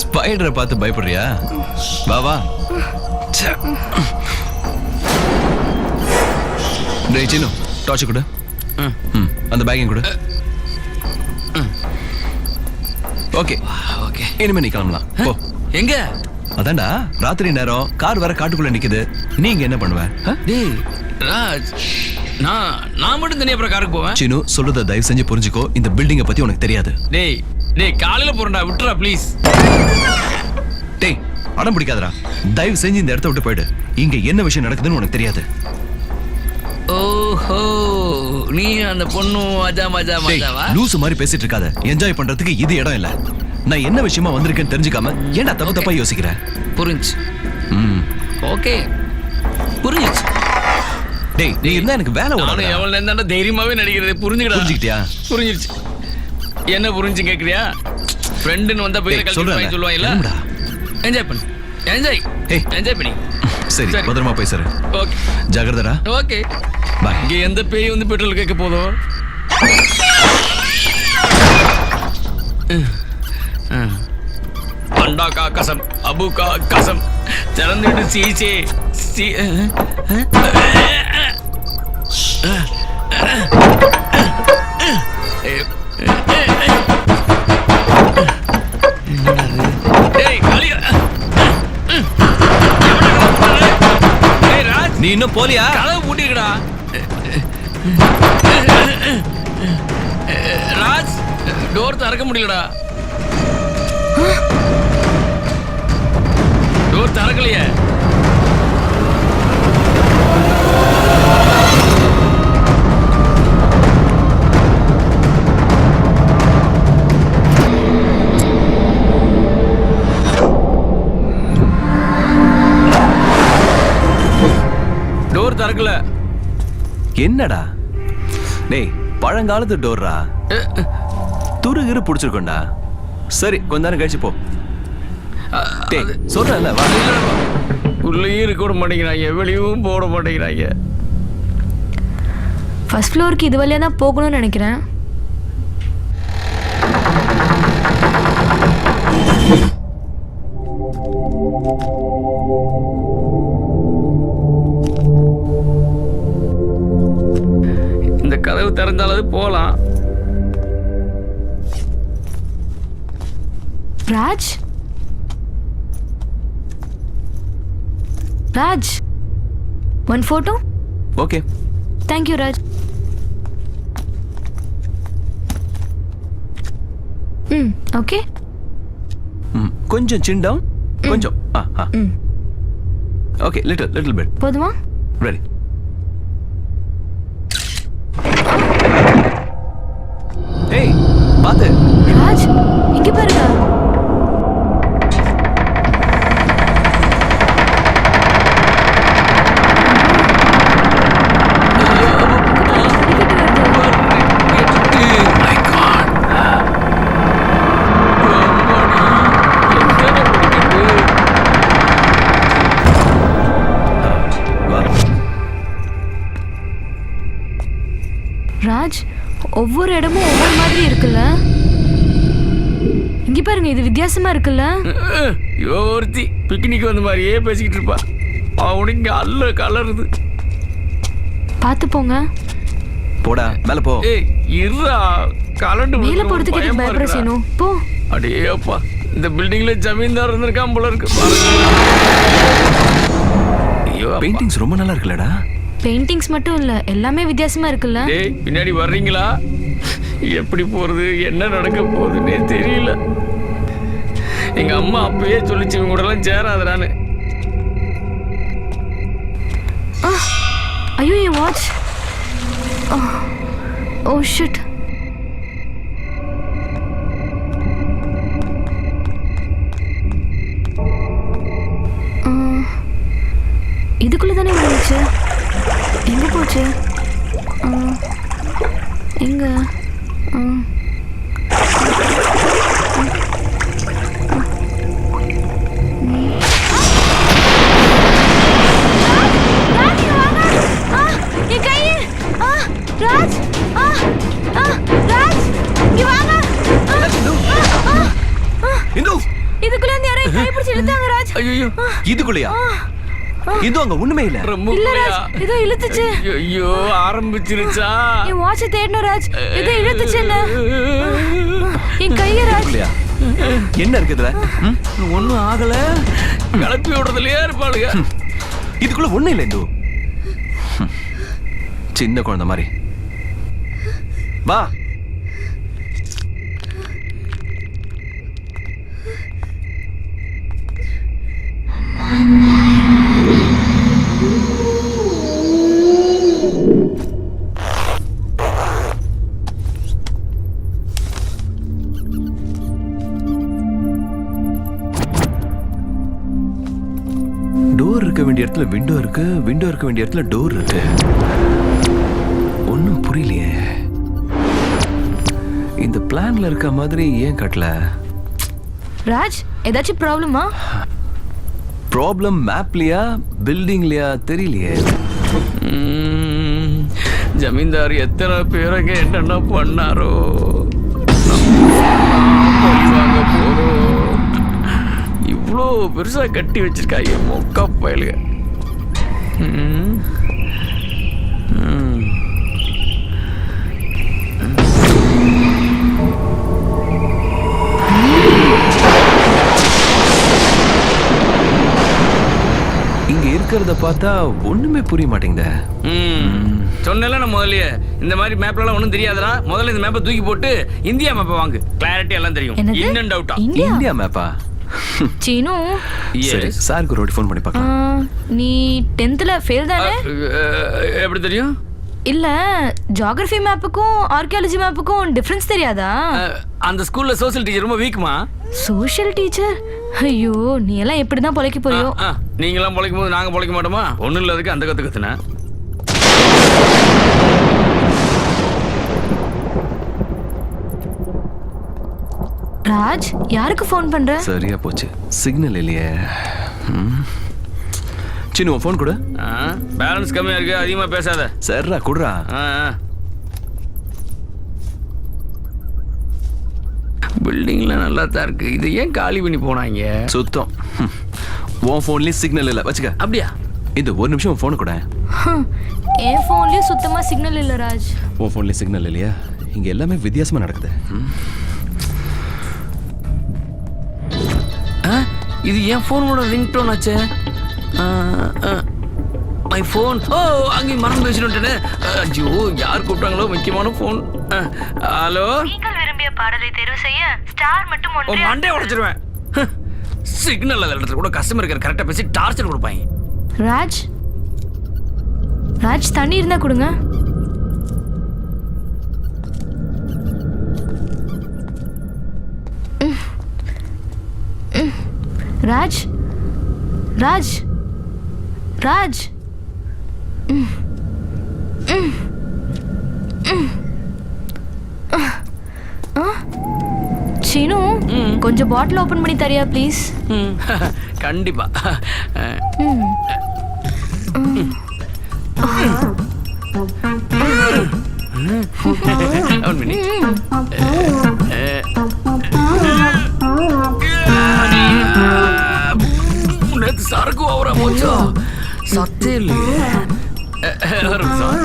ஸ்பைடரை பார்த்து பயப்படுறியா? வா வா. டேய் சின்னு, டார்ச் கொடு. அந்த பேக்கையும் கொடு. ஓகே ஓகே, இனிமே நீ கிளம்பலாம். போ. எங்க? அதான்டா ராத்திரி நேரம், கார் வேற காட்டுக்குள்ள நிக்குது. நீங்க என்ன பண்ணுவ? டேய் ராஜ், நான் மட்டும் தனியா அப்புறம் காருக்கு போவேன். சின்னு சொல்றத தயவு செஞ்சு புரிஞ்சுக்கோ. இந்த பில்டிங்கை பத்தி உனக்கு தெரியாது. டேய் டேய் காலையில போறேன்டா, விட்டுறா ப்ளீஸ். டேய் அடம் பிடிக்காதடா, தயவு செஞ்சு இந்த இடத்த விட்டு போயிடு. இங்க என்ன விஷயம் நடக்குதுன்னு உனக்கு தெரியாது. ஓஹோ, நீ அந்த பொண்ணு மஜா மஜா மஜாவா? லூசு மாதிரி பேசிட்டு இருக்காத. என்ஜாய் பண்றதுக்கு இது இடம் இல்ல. நான் என்ன விஷயமா வந்திருக்கேன்னு தெரிஞ்சுக்காம ஏன்டா தப்பு தப்பா யோசிக்கிற? புரிஞ்சு. ம். ஓகே புரிஞ்சு. டேய் நீ இருந்தா எனக்கு வேலை நானும் ஓடாது. எவ்வளவு நேரம் தைரியமாவே நடிக்கிறது. புரிஞ்சுக்கிட்டியா? புரிஞ்சிருச்சு. என்ன புரிஞ்சு கேக்குறியா? ஃப்ரெண்டுன்னு வந்தா போய் கல்வி சொல்லுவாங்கல்ல. என்ஜாய் பண்ணு. என்ஜாய் பண்ணி. சரி பத்திரமா போய் சார். ஓகே ஜாகிரதடா. Okay bye. இங்க எந்த பேய் வந்து பெட்ரோல் கேட்க போதோ. अंडा का कसम अबू का कसम चरंदीड सीचे सी நீ இன்னும் போலியா? கதவு பூட்டிருக்கடா. ராஜ் டோர் திறக்க முடியலடா. டோர் திறக்கலையே. டோர் திறக்கல. என்னடா டேய் பழங்காலத்து டோர்ரா. துருகிரு புடிச்சிருக்கோண்டா. சரி கொஞ்ச நேரம் கழிச்சு போ. டேய் சொல்றேன்ல வா. உள்ளேயும் இருக்க விட மாட்டேங்கிறாங்க, வெளியும் போட மாட்டேங்கிறாங்க. ஃபர்ஸ்ட் ஃப்ளோருக்கு இது வழியா தான் போகணும்னு நினைக்கிறேன். இந்த கதவு திறந்தாலும் போலாம். Raj Raj one photo. Okay thank you Raj. Okay. கொஞ்சம் சின் டவுன் கொஞ்சம். Okay little bit. போதுமா? ரெடி. ஏய் பாத்து. ராஜ் இங்க பாருங்க. ராஜ் ஒவ்வொரு இடமும் ஒவ்வொரு மாதிரி இருக்குல்ல. இங்க பாருங்க இது வித்தியாசமா இருக்குல்ல. ஒருத்தி பிக்னிக் வந்த மாதிரியே பேசிக்கிட்டு இருப்பா. அவனுக்கு இங்க அல்ல கலருது. பாத்து போங்க. போடா மேல போ. ஏய் இருடா கலண்டு மேல போறதுக்கு எதுக்கு பயப்பட செய்யணும்? போ. அடே அப்பா இந்த பில்டிங்ல ஜமீன்தார் இருந்திருக்கான் போல இருக்கு. பெயிண்டிங்ஸ் ரொம்ப நல்லா இருக்குல்லடா. பெயிண்டிங்ஸ் மட்டும் இல்ல எல்லாமே வித்தியாசமா இருக்குல்ல. டேய் பின்னாடி வர்றீங்களா? எப்படி போறது என்ன நடக்க போகுதுன்னே தெரியல. எங்க அம்மா அப்பயே சொல்லிச்சு இவங்க கூட எல்லாம் சேராதடான்னு. ஐயோ என் வாட்ச். Oh shit. இதுக்குள்ள தானே இருந்துச்சு. எங்க போச்சு? எங்க? இதுக்குள்ள இருந்து யாரோ கை பிடிச்சு இழுத்தாங்க ராஜ். ஐயோ இதுக்குள்ளயா? இது அங்க ஒண்ணுமே இல்ல. இல்ல ராஜ் ஏதோ இழுத்துச்சு. ஐயோ ஆரம்பிச்சிருச்சா? என் வாட்ச் தேடணும் ராஜ். ஏதோ இழுத்துச்சு என்ன? என் கைய ராஜ். என்ன இருக்குதுல? ஒண்ணும் ஆகல. கிளப்பி விடுறதுலயே இருப்பாளுங்க. இதுக்குள்ள ஒண்ணு இல்ல. இந்து சின்ன குழந்தை மாதிரி வா. வேண்டிய இடத்துல விண்டோ இருக்கு, விண்டோ இருக்க வேண்டிய இடத்துல டோர் இருக்கு. ஒன்னும் புரியலையே. இந்த பிளான்ல இருக்க மாதிரி ஏன் கட்டல? ராஜ், ஏதாச்சும் ப்ராப்ளமா? ப்ராப்ளம் மேப்லயா பில்டிங்லயா தெரியலையே. ஜமீன்தார் எத்தனை பேரங்க என்னென்ன பண்ணாரோ. வாங்க போறோம். இவ்வளோ பெருசா கட்டி வச்சிருக்காங்க மொக்க பயலுங்க. இங்க இருக்கிறத பார்த்தா ஒண்ணுமே புரிய மாட்டேங்குதே. சொன்னல நான் முதல்லயே இந்த மாதிரி மேப்லாம் ஒன்றும் தெரியாதுடா. முதல்ல இந்த மேப்பை தூக்கி போட்டு இந்தியா மேப்பை வாங்கு. கிளாரிட்டி எல்லாம் தெரியும். இன்னும் டவுட்டா? இந்தியா மேப்பா? சீனு, சரி சாருக்கு ஒரு ஃபோன் பண்ணி பார்க்கலாம். நீ 10th ஃபெயில் தானே? எப்படி தெரியும்? இல்ல, ஜியோகிராஃபி மேப்புக்கும் ஆர்கியாலஜி மேப்புக்கும் டிஃபரன்ஸ் தெரியாதா? அந்த ஸ்கூல்ல சோஷியல் டீச்சர் ரொம்ப வீக்மா. Social teacher? ஐயோ, நீ எல்லாம் எப்படி தான் பொழைக்க போறியோ? நீங்களாம் பொழைக்கும் போது நாங்க பொழைக்க மாட்டோமா? ஒண்ணும் இல்லாததுக்கு அந்த கத்துன. ராஜ், யாருக்கு ஃபோன் பண்ற? சரியா போச்சு, சிக்னல் இல்லையே. சின்ன ஃபோன் கொடு. பேலன்ஸ் கம்மியா இருக்கு, அதிகமா பேசாத. சரிடா குடுறா. பில்டிங்ல நல்லா தான் இருக்கு. இது ஏன் காலி பண்ணி போனாங்க? சுத்தம். உன் ஃபோன்லயும் சிக்னல் இல்ல, வச்சுக்க. அப்படியா? இந்த ஒரு நிமிஷம் ஃபோன் கொடு. என் ஃபோன்லயும் சுத்தமா சிக்னல் இல்ல ராஜ். உன் ஃபோன்லயும் சிக்னல் இல்லையா? இங்க எல்லாமே வித்தியாசமா நடக்குது. இது என் ஃபோனோட ரிங்டோன் ஆச்சே. My phone. ஓ, அங்கே மறந்து பேசிட்டேனே. ஐயோ, யார் கூப்பிட்டாங்களோ, முக்கியமான ஃபோன். ஹலோ, நீங்கள் விரும்பிய பாடலை தேர்வு செய்ய ஸ்டார் மட்டும் ஒன்றே. ஓ, மண்டே உடைச்சிருவேன். சிக்னல் இல்ல இடத்துல கூட கஸ்டமர் கேர் கரெக்டா பேசி டார்ச்சர் கொடுப்பாங்க. ராஜ், ராஜ் தண்ணி இருந்தா கொடுங்க. ராஜ், ராஜ், ராஜ். சீனு, கொஞ்சம் பாட்டில் ஓபன் பண்ணி தரியா ப்ளீஸ்? கண்டிப்பா. நேத்து சரக்கு ஓவரா போச்சோ? சத்தே இல்லையே. ஒரு நிமிஷம்.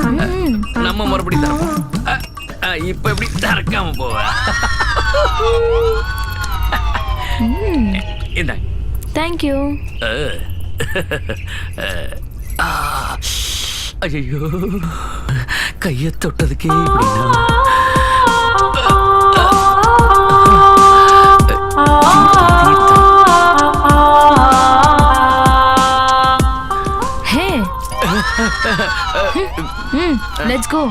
நம்ம மறுபடியும் தரப்போம். இப்ப எப்படி தரக்காம போவ? இந்தாங்க. தேங்க்யூ. ஐயோ, கையை தொட்டதுக்கே இப்படின்னா. Let's go.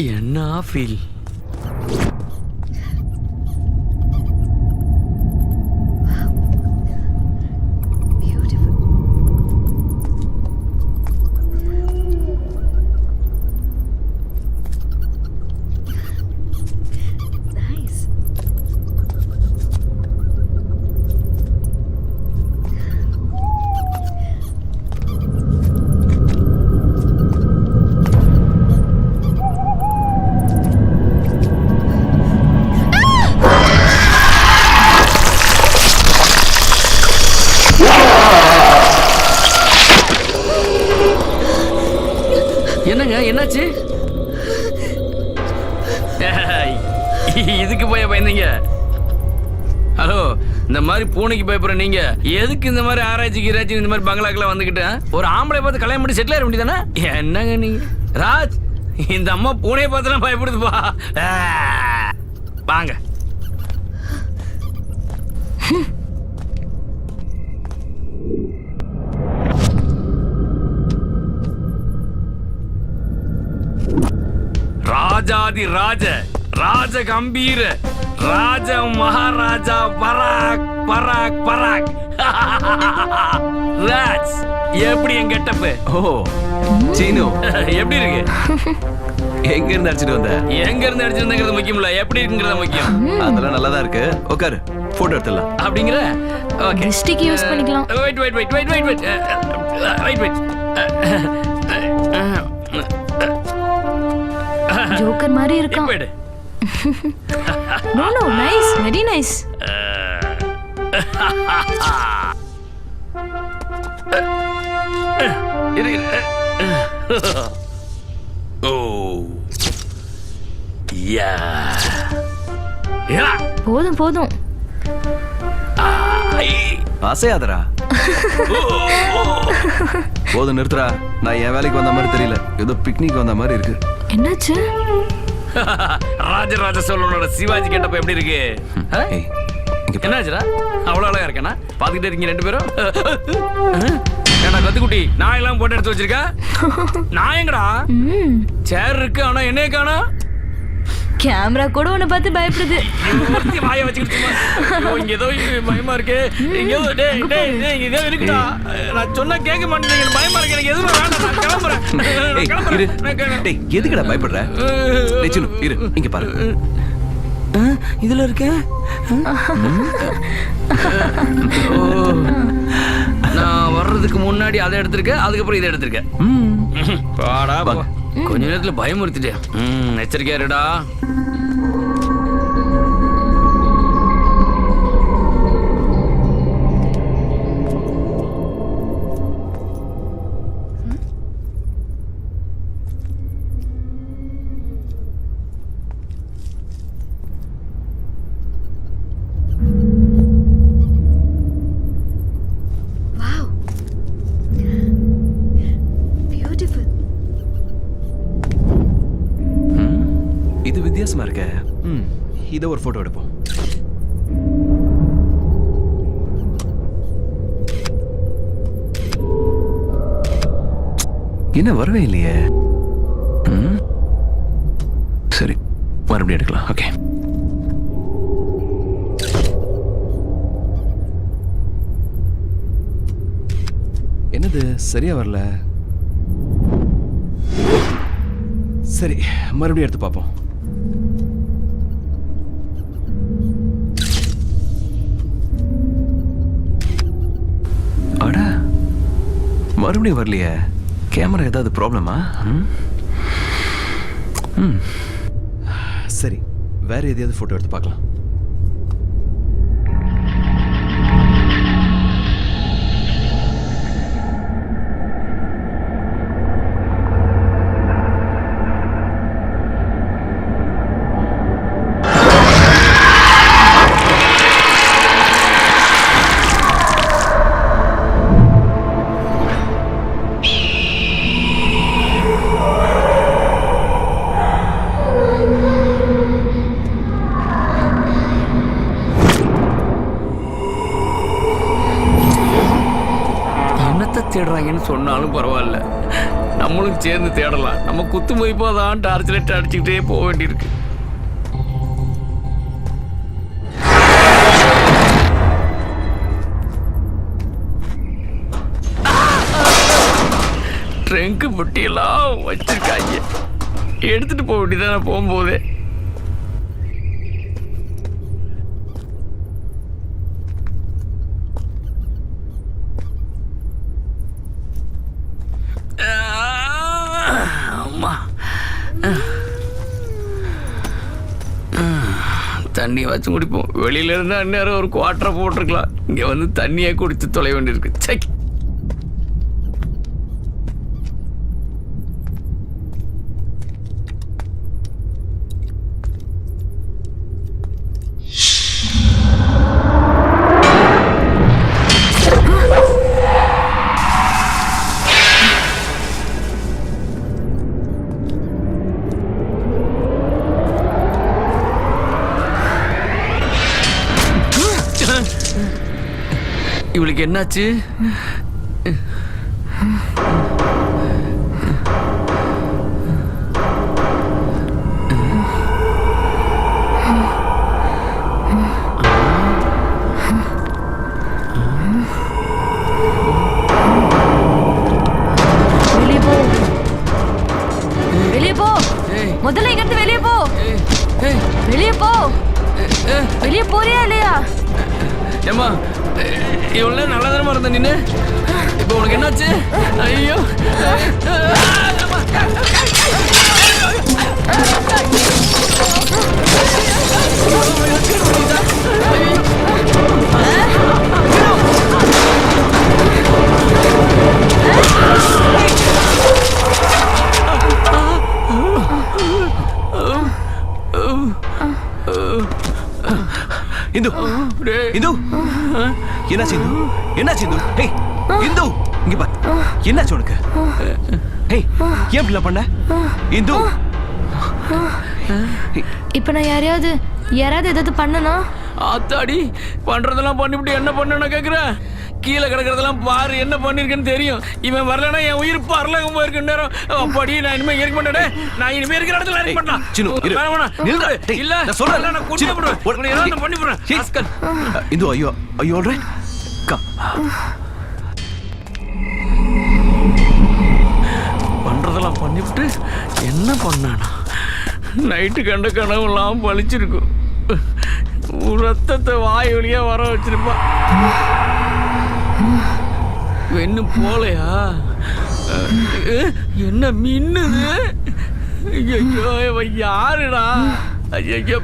என்ன ஃபீல்? என்னங்க, என்னாச்சு? இதுக்கு போய் பயந்தீங்க? ஹலோ, இந்த மாதிரி பூனைக்கு பயப்படுற நீங்க எதுக்கு இந்த மாதிரி ஆராய்ச்சிக்கு இந்த மாதிரி பங்களாக்கெல்லாம் வந்துக்கிட்டு ஒரு ஆம்பளை பார்த்து கல்யாணம் பண்ணி செட்டில் ஆக வேண்டியதானே? என்னங்க நீங்க? ராஜ், இந்த அம்மா பூனையை பார்த்துலாம் பயப்படுதுப்பா. வாங்க. ராஜாதி ராஜ, ராஜ கம்பீர, ராஜ மகாராஜா பராக் பராக் பராக். ராஜ் எப்படி என் கெட்டப்பு ஓ சீனு எப்படி இருக்கு? எங்க இருந்து அடிச்சிட்டு வந்த? எங்க இருந்து அடிச்சிருந்தங்கிறது முக்கியம் இல்ல, எப்படி இருக்குங்கிறது முக்கியம். அதெல்லாம் நல்லா தான் இருக்கு. உட்காரு, போட்டோ எடுத்துடலாம். அப்படிங்கிற ஓகே. டிஸ்டிக் யூஸ் பண்ணிக்கலாம். Wait wait wait wait wait wait wait wait. Joker மாதிரி இருக்கான். Wait. No no, nice, very nice. இரு. ஓ யா யா. போதும் போதும். அசையாதரா. போதும் நிறுத்துறா. நான் என் வேலைக்கு வந்த மாதிரி தெரியல, ஏதோ பிக்னிக் வந்த மாதிரி இருக்கு. என்னாச்சு? ராஜராஜ சோழனோட சிவாஜி கெட்டப்ப எப்படி இருக்கு? ஏய், இங்க பாரு. என்னாச்சுடா? அவ்வளவு அழகா இருக்கேனா? பாத்துக்கிட்டே இருக்கீங்க ரெண்டு பேரும். ஏண்டா கத்துக்குட்டி, நான் எல்லாம் போட்டு எடுத்து வச்சிருக்கேன். நான் எங்கடா? சேர் இருக்கு, ஆனா என்னைய காணா. கேமரா கூட உன்னை பார்த்து பயப்படுது. வாய வச்சுக்கிட்டு இங்க ஏதோ பயமா இருக்கு. டேய் டேய் டேய், இங்க ஏதோ இருக்குடா. நான் சொன்னா கேட்க மாட்டேங்க, பயமா இருக்கு. எனக்கு எதுவும் வேண்டாம், நான் கிளம்புறேன். ஏய், இரு. டேய், எதுக்குடா பயப்படுற? டேய் சின்னு, இரு, இங்க பாரு. இதுல இருக்க. நான் வர்றதுக்கு முன்னாடி அதை எடுத்திருக்கேன், அதுக்கப்புறம் இதை எடுத்திருக்கேன். பாடா போ. கொஞ்ச நேரத்துல பயமுறுத்திட்டேன். எச்சரிக்கையா இருடா. இது வித்தியாசமா இருக்க. இத ஒரு போட்டோ எடுப்போம். என்ன வரவே இல்லையே. சரி, மறுபடியும் எடுக்கலாம். ஓகே. என்னது சரியா வரல? சரி, மறுபடியும் எடுத்து பார்ப்போம். அட, மறுபடியும் வரலையே. கேமரா ஏதாவது ப்ராப்ளமா? சரி, வேற எதையாவது போட்டோ எடுத்து பார்க்கலாம். தேடுறாங்கன்னு சொன்னாலும் பரவாயில்ல, நம்மளும் சேர்ந்து தேடலாம். நம்ம குத்து மதிப்பாதான் டார்ச் லைட் அடிச்சுக்கிட்டே போக வேண்டியிருக்கு. ட்ரங்க் புட்டியெல்லாம் வச்சிருக்காங்க, எடுத்துட்டு போக வேண்டியதானே போகும்போதே. தண்ணி வச்சு குடிப்போம். வெளியில இருந்து அந்நேரம் ஒரு குவாட்டரை போட்டிருக்கலாம், இங்க வந்து தண்ணியே குடித்து தொலை வேண்டியிருக்கு. சை. இவளுக்கு என்னாச்சு? வெளியே போறியா இல்லையா? ஏம்மா இவ்வளவு நேரம் நல்லா தானே இருந்த நின்னு, இப்போ உனக்கு என்னாச்சு? ஐயோ இந்து இந்து என்னாச்சு இந்து? என்னாச்சு இந்து? ஹே இந்து இங்க பா, என்னாச்சு உனக்கு? ஹே ஏன் இப்படி பண்ண இந்து? இப்ப நான் யாராவது ஏதாவது பண்ணனா? ஆத்தாடி, பண்றதெல்லாம் பண்ணிவிட்டு என்ன பண்ண கேக்குறேன்? கீழே கிடக்கிறதெல்லாம் பாரு, என்ன பண்ணிருக்கேன்னு தெரியும். இவன் வரலன்னா என் உயிர் பரலகம் போயிருக்க நேரம். அப்படி நான் இனிமே இருக்க மாட்டேன். நான் இனிமே இருக்கிற இடத்துல இருக்க மாட்டேன். சின்னு இரு. நில்லுடா. டேய், இல்ல நான் சொல்றேன். நான் கொண்டு போறேன். உன்னை ஏதாவது பண்ணி போறேன். ஆஸ்கர். இந்து ஐயோ ஐயோ ஆல்ரைட் கம். பண்றதெல்லாம் பண்ணிவிட்டு என்ன பண்ணானா? நைட்டு கண்ட கனவுலாம் பழிச்சிருக்கும். ரத்தத்தை வாய் வழியா வர வச்சிருப்பா. இன்னும் போலையா? என்ன மின்னுது? ஐயோ இவன் யாருடா? ஐயோ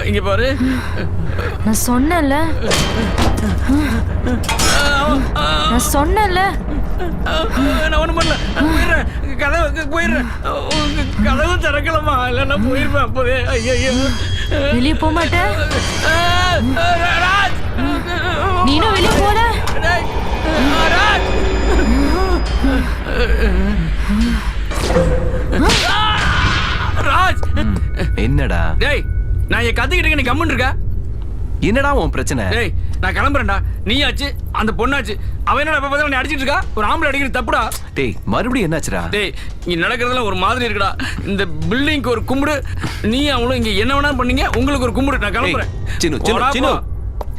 இங்க பாரு, நான் சொன்னேன்ல நான் ஒண்ணும் பண்ணல. போயிடுறேன், போயிடுறேன். கதவு திறக்கலாமா? இல்லைன்னா போயிருப்பேன் அப்போதே. ஐயோ வெளியே போக மாட்டேன். நீனும் வெளியே போட. ராஜ் என்னடா? டேய், நான் என் கத்துக்கிட்டு நீ கம்முன்னு இருக்க. என்னடா உன் பிரச்சனை? டேய், நான் கிளம்புறேன்டா. நீயாச்சு அந்த பொண்ணாச்சு, அவன் என்னடா எப்ப பார்த்தாலும் நீ அடிச்சிட்டு இருக்கா? ஒரு ஆம்பளை அடிக்கிறது தப்புடா. டேய் மறுபடியும் என்னாச்சுடா? டேய், இங்க நடக்கிறதுலாம் ஒரு மாதிரி இருக்குடா. இந்த பில்டிங்க்கு ஒரு கும்பிடு, நீ அவளும் இங்க என்ன வேணாலும் பண்ணீங்க. உங்களுக்கு ஒரு கும்பிடு. நான் கிளம்புறேன். சின்னு சின்னு சின்னு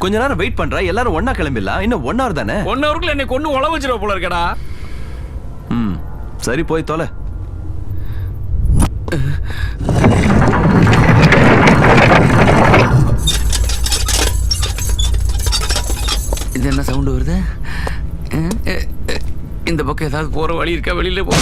கொஞ்ச நேரம் வெயிட் பண்றா, எல்லாரும் ஒண்ணா கிளம்பிடலாம். இன்னும் 1 hour தானே? 1 hourக்குள்ள என்னை கொண்டு உழ வச்சிருவ போல இருக்கடா. சரி போய் தொலை. இது என்ன சவுண்ட் வருது? இந்த பக்கம் ஏதாவது போற வழி இருக்கா? வெளியில போ.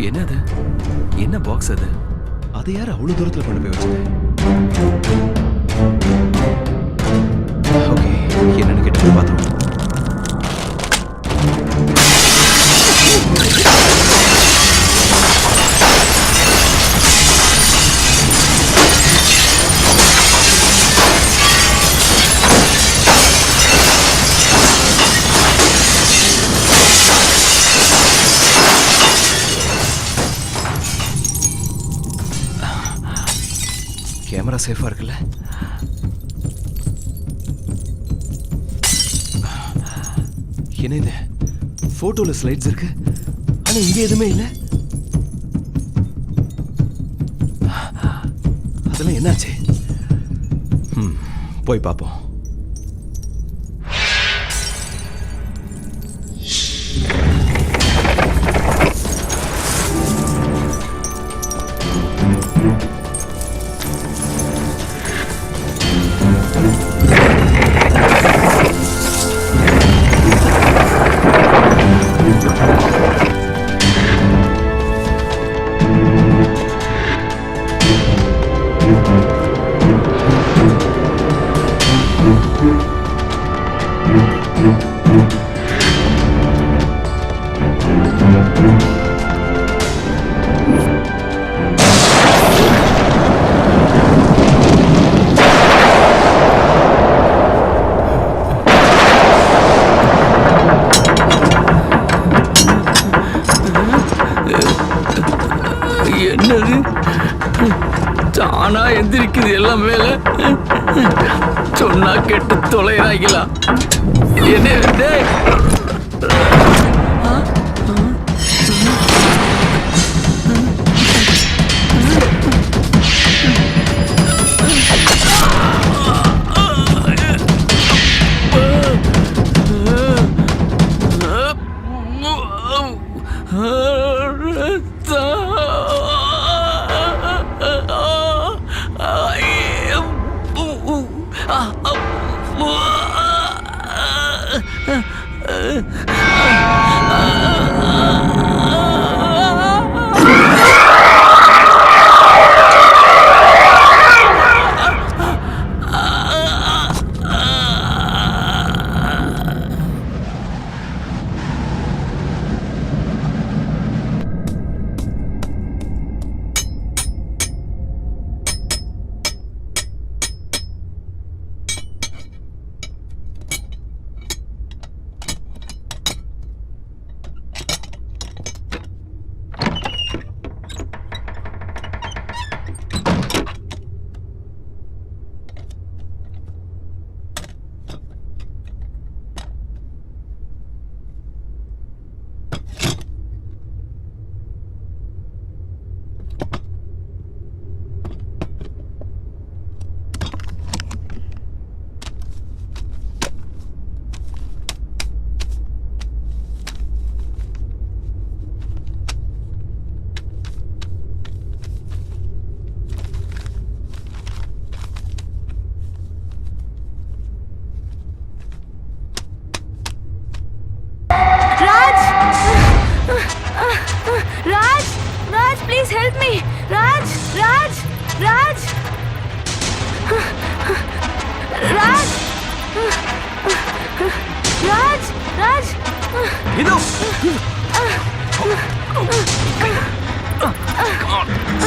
என்னது? என்ன பாக்ஸ் அது? அது யார் அவ்வளவு தூரத்துல கொண்டு போய் வச்சது? ஓகே, என்னன்னு கேட்டு பார்த்தோம். கேமரா சேஃபா இருக்குல்ல? என்ன இது? போட்டோல ஸ்லைட்ஸ் இருக்கு, ஆனா இங்க எதுவுமே இல்ல. அதெல்லாம் என்னாச்சு? போய் பார்ப்போம். தானா எந்திரிக்குது எல்லாம் மேல. சொன்னா கெட்டு தொலைறாங்களா என்ன? டேய், Raj, please help me. Raj. Raj. Raj. Hindu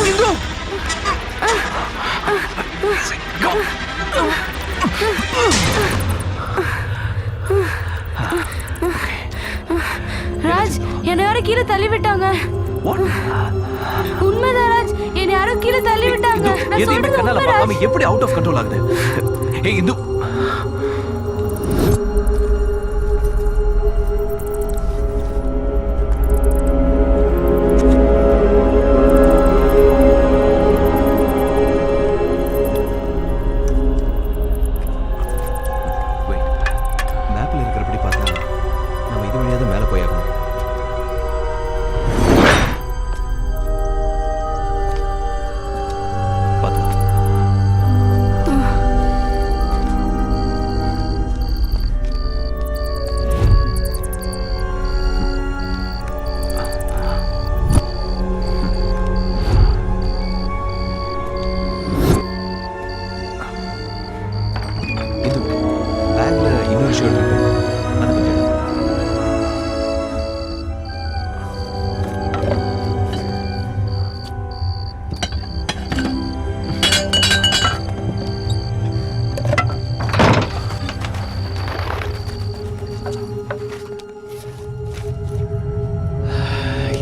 Hindu Raj, என்னை யாரும் கீழே தள்ளி விட்டாங்க. உண்மைதான் ராஜ், என்னை யாரும் கீழே தள்ளி விட்டாங்க. நான் சொல்றது உண்மை ராஜ். எப்படி அவுட் ஆஃப் கண்ட்ரோல் ஆகுது? ஏய் இந்து, மேப்ல இருக்கிறபடி பார்த்தா நம்ம இது வழியா தான் மேலே போயாகணும். இது பேக்ல இன்னொரு ஷர்ட் இருக்கு, அது கொஞ்சம் எடு.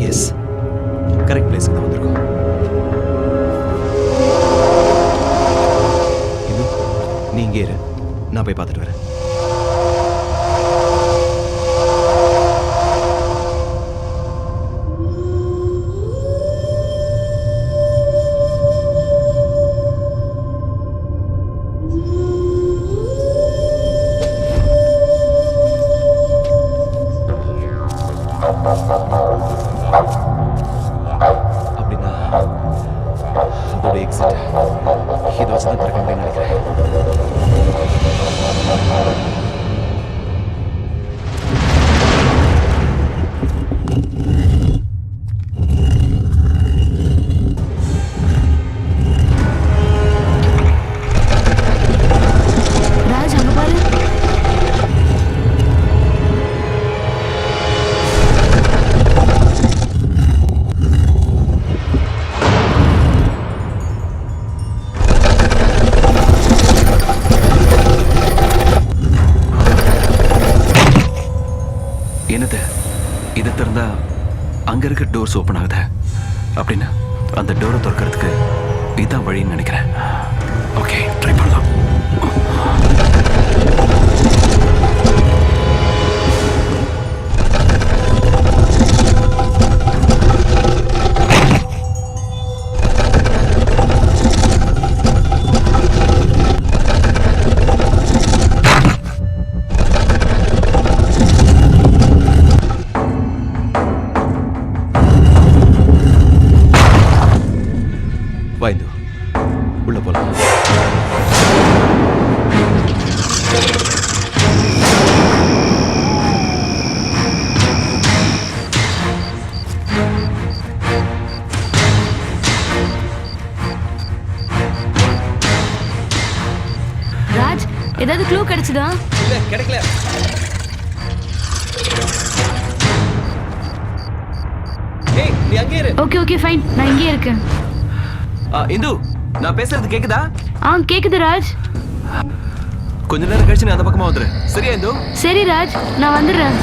எஸ், கரெக்ட் பிளேஸ்க்கு தான் வந்திருக்கோம். இது நீ இங்கே இரு, நான் போய் பார்த்துட்டு வரேன். அப்படின்னா அதோட எக்ஸிட் இதை வச்சு தான் திறக்க நினைக்கிறேன். ராஜ், அங்க பாரு. என்னது, இதை திறந்தா அங்க இருக்க டோர்ஸ் ஓப்பன் ஆகுது. அப்படின்னா அந்த டோரை திறக்கிறதுக்கு இதான் வழின்னு நினைக்கிறேன். ஓகே, ட்ரை பண்ணலாம். வாய்ந்து உள்ள போலாம். ராஜ், ஏதாவது க்ளூ கிடைச்சதா? இல்ல, கிடைக்கல. ஏய், நீ அங்கே இரு. ஓகே ஓகே ஃபைன், நான் இங்கே இருக்கேன். இந்து, நான் பேசுறது கேக்குதா? கேக்குது ராஜ். கொஞ்ச நேரம் கழிச்சு நான் அந்த பக்கமா வந்துடுறேன். சரியா இந்து? சரி ராஜ், நான் வந்துடுறேன்.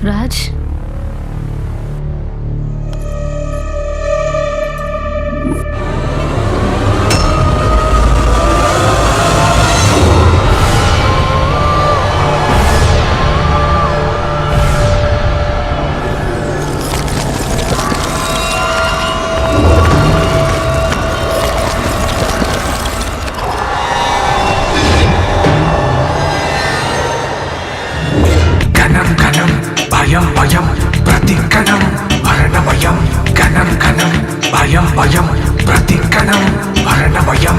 ராஜ், భయం భయం ప్రతి కణం మరణమయం కణం కణం భయం భయం ప్రతి కణం మరణమయం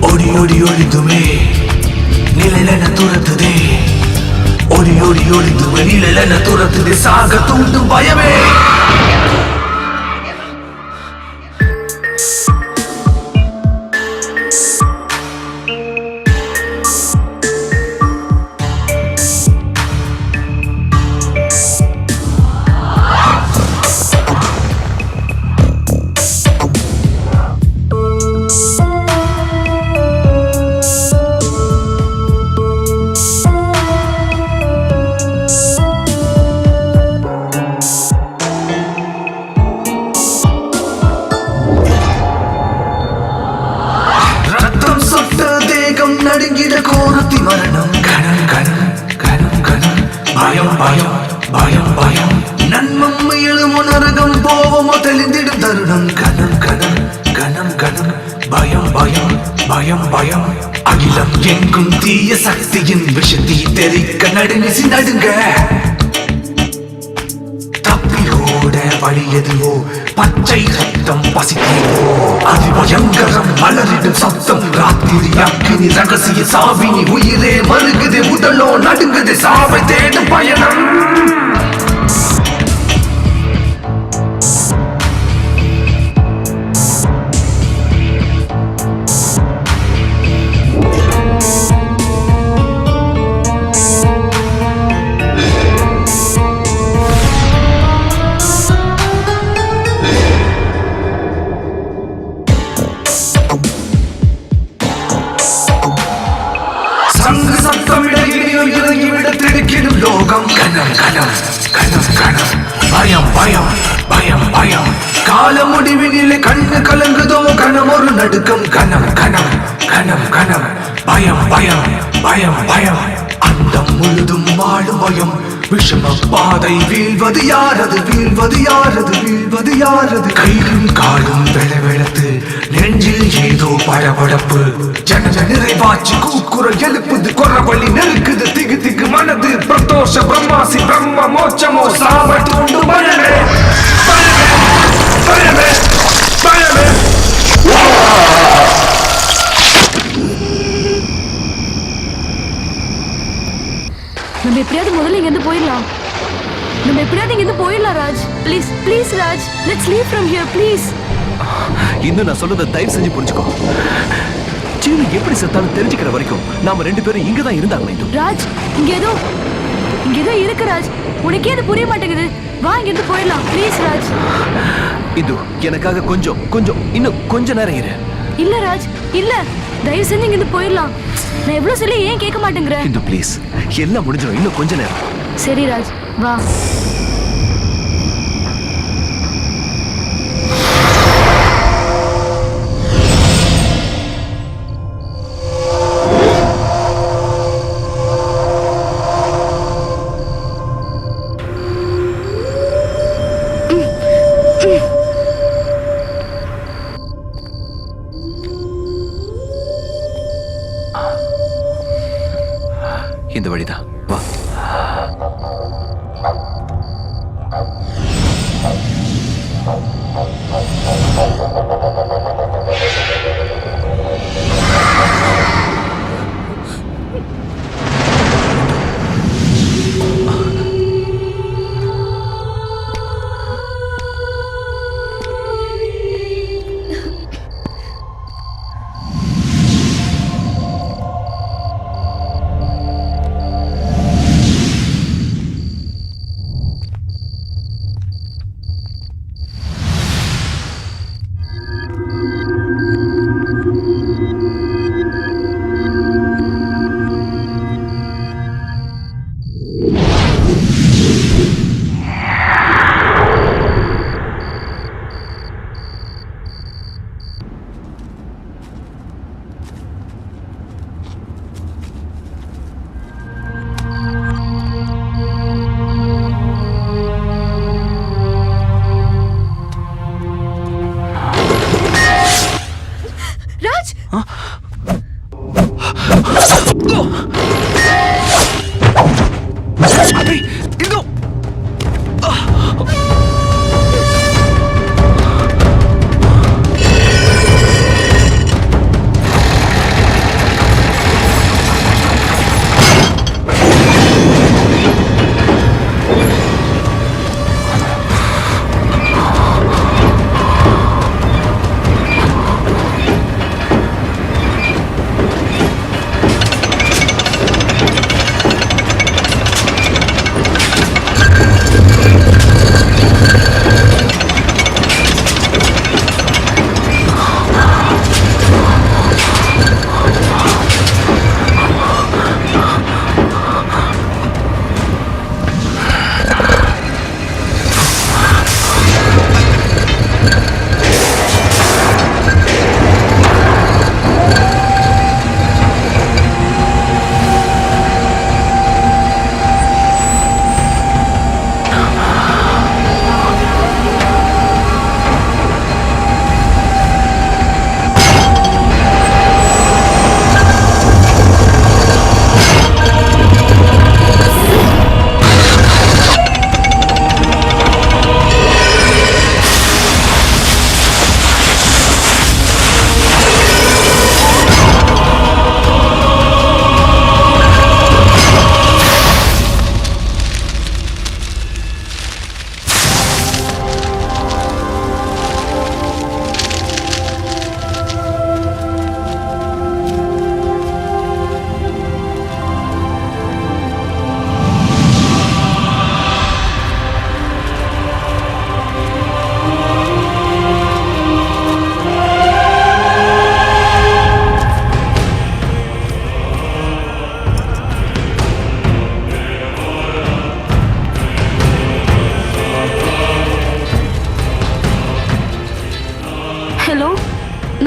ஓடி ஓடி ஓடிதுமே நிழலென துரத்துதே ஓடி ஓடி ஓடிதுமே நிழலென துரத்துதே சாக தூண்டும் பயமே நடுங்கிட கோரத்தி மரணம் கணம் கணம் கணம் கணம் பயம் பயம் பயம் பயம் நன்மம் எழுமோ நரகம் போவமோ தெளிந்திடும் தருணம் கணம் கணம் கணம் கணம் பயம் பயம் பயம் பயம் அகிலம் எங்கும் தீய சக்தியின் விஷத்தி தெரிக்க நடுநிசி நடுங்க தப்பி ஓட வழி எதுவோ பச்சை ரத்தம் பசித்தீவோ அதிபயங்கரம் மலரிடும் சத்தம் ராத்திரி அக்கினி ரகசிய சாவினி உயிரே மருகுது உடலோ நடுங்குது சாவை தேடும் பயணம் சங்கு சத்தமிடையிலும் இறங்கிவிட திடுக்கிடும் லோகம் கனம் கனம் கனம் கனம் பயம் பயம் பயம் பயம் கால முடிவினிலே கண்ணு கலங்குதோ கனம் ஒரு நடுக்கம் கனம் கனம் கனம் கனம் பயம் பயம் பயம் பயம் அண்டம் முழுதும் வாழும் பயம் விஷம பாதை வீழ்வது யாரது வீழ்வது யாரது வீழ்வது யாரது கையும் காலும் வெளவெளத்து நெஞ்சில் ஏதோ படபடப்பு ஜனஜ நிறைவாச்சு கூக்குரல் எழுப்புது கொரவழி நெருக்குது திகு திகு மனது பிரதோஷ பிரம்மாசி பிரம்ம மோட்சமோ சாவ தூண்டு பயமே பயமே பயமே பயமே நம்ம எப்படியாவது முதல்ல இங்க இருந்து போயிடலாம். நம்ம எப்படியாவது இங்க இருந்து போயிடலாம் Raj. Please please Raj, let's leave from here please. இன்னும் நான் சொல்றதை தயவு செஞ்சு புரிஞ்சுக்கோ. சீனு எப்படி செத்தாலும் தெரிஞ்சுக்கிற வரைக்கும் நாம ரெண்டு பேரும் இங்க தான் இருந்தாங்க. இந்து ராஜ், இங்க ஏதோ இருக்கு ராஜ். உனக்கே அது புரிய மாட்டேங்குது. வா இங்க இருந்து போயிடலாம் ப்ளீஸ் ராஜ். இந்து எனக்காக கொஞ்சம் இன்னும் கொஞ்ச நேரம் இரு. இல்ல ராஜ், இல்ல, தயவு செஞ்சு இங்க இருந்து போயிடலாம். நான் எவ்வளவு சொல்லி ஏன் கேட்க மாட்டேங்கிற? இந்து ப்ளீஸ், எல்லாம் முடிஞ்சிடும், இன்னும் கொஞ்ச நேரம். சரி ராஜ், வா. இந்த வழிதான், வா.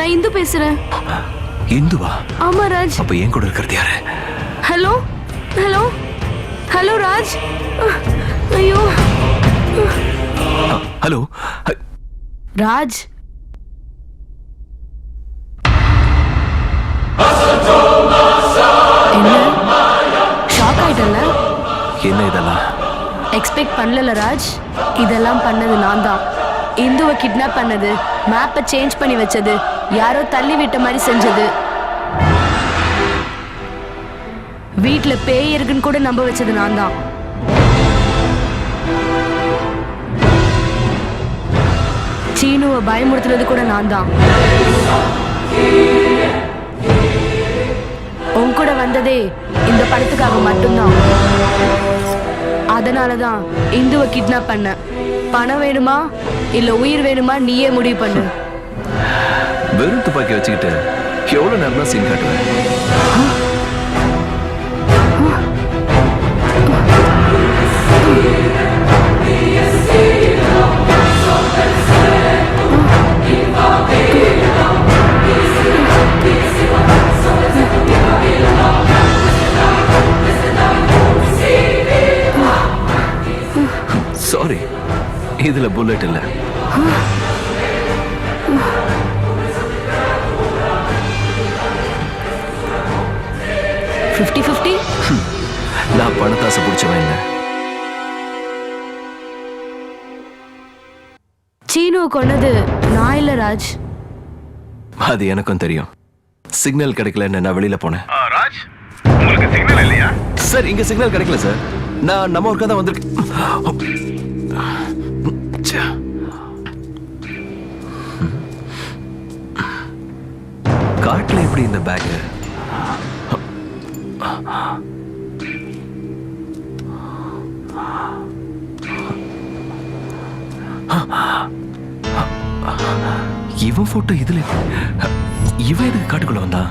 நான் இந்து பேசுறேன். இந்துவா? ஆமா ராஜ். அப்ப என் கூட இருக்கிறது யாரு? Hello hello hello Raj. ஐயோ ஹலோ ராஜ். என்ன ஷாக் ஆயிட்டல? என்ன இதெல்லாம்? எக்ஸ்பெக்ட் பண்ணல ராஜ். இதெல்லாம் பண்ணது நான் தான். இந்துவை கிட்னாப் பண்ணது, மேப்பை சேஞ்ச் பண்ணி வச்சது, யாரோ தள்ளி விட்ட மாதிரி செஞ்சது, வீட்ல பேய் இருக்குன்னு கூட நம்ப வச்சது நான் தான். சீனுவை பயமுறுத்துறது கூட நான் தான். உன் கூட வந்ததே இந்த படத்துக்காக மட்டும்தான். அதனாலதான் இந்துவை கிட்னாப் பண்ண. பணம் வேணுமா இல்ல உயிர் வேணுமா நீயே முடிவு பண்ணு. வெறும் துப்பாக்கி வச்சுக்கிட்டு எவ்வளவு நேரம் தான் சீன் காட்டுவேன்? சாரி, இதுல புல்லட் இல்ல. நான் பணத்தாசை பிடிச்சவன் இல்ல. சீனுவை கொன்னது நான் இல்ல ராஜ். அது எனக்கும் தெரியும். சிக்னல் கிடைக்கலன்னு நான் வெளியில போனேன். ராஜ், உங்களுக்கு சிக்னல் இல்லையா? சார், இங்க சிக்னல் கிடைக்கல சார். நான் நம்ம ஊருக்கா தான் வந்திருக்கேன். காட்டுல எப்படி இந்த பேக்? இவன் போட்டோ இதுல. இவன் எதுக்கு காட்டுக்குள்ள வந்தா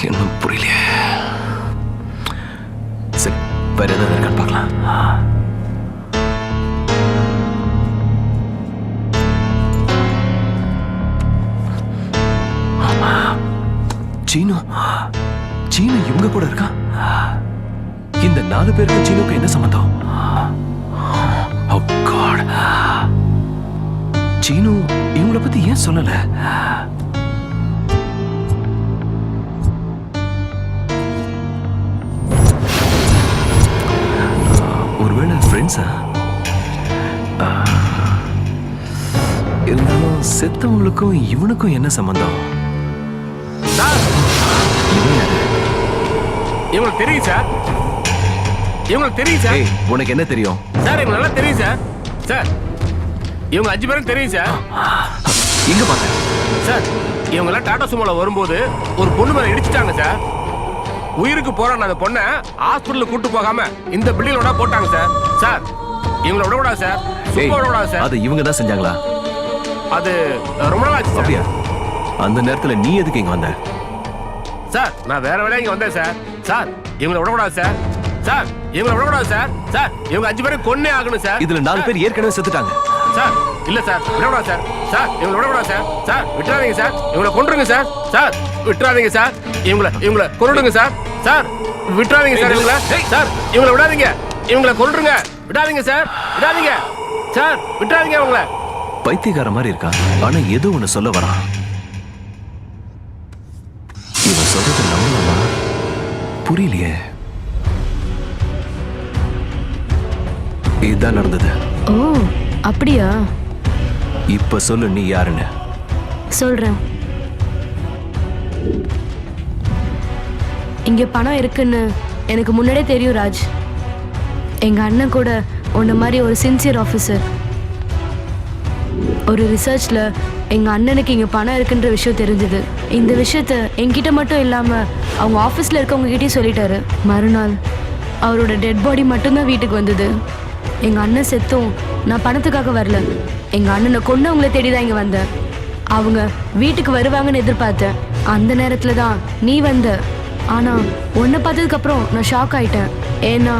என்ன புரியலையே. சரி, வேற ஏதாவது இருக்கான்னு பார்க்கலாம். சீனு, சீனு இவங்க கூட இருக்கா? இந்த 4 பேருக்கு சீனுக்கு என்ன சம்பந்தம்? Oh God. சீனு இவங்கள பத்தி ஏன் சொல்லல? ஒருவேளை ஃப்ரெண்ட்ஸா? இருந்தாலும் செத்தவங்களுக்கும் இவனுக்கும் என்ன சம்பந்தம்? இவங்களுக்கு தெரியும் சார். இவங்களுக்கு தெரியும் சார். உனக்கு என்ன தெரியும்? சார் இவங்க நல்லா தெரியும் சார். சார் இவங்க 5 பேரும் தெரியும் சார். எங்க பாத்த? சார் இவங்க எல்லாம் டாடா சுமோல வரும்போது ஒரு பொண்ணு மேல இடிச்சிட்டாங்க சார். உயிருக்கு போறான அந்த பொண்ணை ஹாஸ்பிடலுக்கு கூட்டு போகாம இந்த பில்டிங்கோட போட்டாங்க சார். சார் இவங்கள விடக்கூடாது சார். சும்மா விடக்கூடாது சார். அது இவங்க தான் செஞ்சாங்களா? அது ரொம்ப நாள் ஆச்சு சார். அப்படியா? அந்த நேரத்துல நீ எதுக்கு இங்க வந்த? சார் நான் வேற வேலையா இங்க வந்தேன் சார். சார் இவங்கள விடக்கூடாது சார். சார் இவங்கள விடக்கூடாது சார். சார் இவங்க 5 பேரும் கொன்னே ஆகணும் சார். இதுல 4 பேர் ஏற்கனவே செத்துட்டாங்க. சார் இல்ல சார், விடக்கூடாது சார். சார் இவங்கள விடக்கூடாது சார். சார் விட்டுறாதீங்க சார். இவங்கள கொன்றுங்க சார். சார் விட்டுறாதீங்க சார். இவங்கள கொன்றுங்க சார். சார் விட்டுறாதீங்க சார். இவங்கள சார் இவங்கள விடாதீங்க. இவங்கள கொன்றுங்க. விடாதீங்க சார். விடாதீங்க சார். விட்டுறாதீங்க இவங்கள. பைத்தியக்கார மாதிரி இருக்கா, ஆனா ஏதோ ஒண்ணு சொல்ல வரான். இவன் சொல்றது நம்பலாமா? புரியலையே. இதுதான் நடந்தது. ஓ அப்படியா? இப்ப சொல்லு, நீ யாருன்னு. சொல்றேன். இங்க பணம் இருக்குன்னு எனக்கு முன்னாடியே தெரியும் ராஜ். எங்க அண்ணன் கூட உன்ன மாதிரி ஒரு சின்சியர் ஆஃபீஸர். ஒரு ரிசர்ச்ல எங்க அண்ணனுக்கு இங்க பணம் இருக்குன்ற விஷயம் தெரிஞ்சது. இந்த விஷயத்த என்கிட்ட மட்டும் இல்லாம அவங்க ஆஃபீஸ்ல இருக்கவங்க கிட்டயும் சொல்லிட்டாரு. மறுநாள் அவரோட டெட் பாடி மட்டும்தான் வீட்டுக்கு வந்தது. எங்க அண்ணன் செத்தும் நான் பணத்துக்காக வரல. எங்க அண்ணனை கொன்னவங்கள தேடிதான் இங்க வந்தேன். அவங்க வீட்டுக்கு வருவாங்கன்னு எதிர்பார்த்தேன். அந்த நேரத்துல தான் நீ வந்த. ஆனா உன்னை பார்த்ததுக்கு அப்புறம் நான் ஷாக் ஆயிட்டேன். ஏன்னா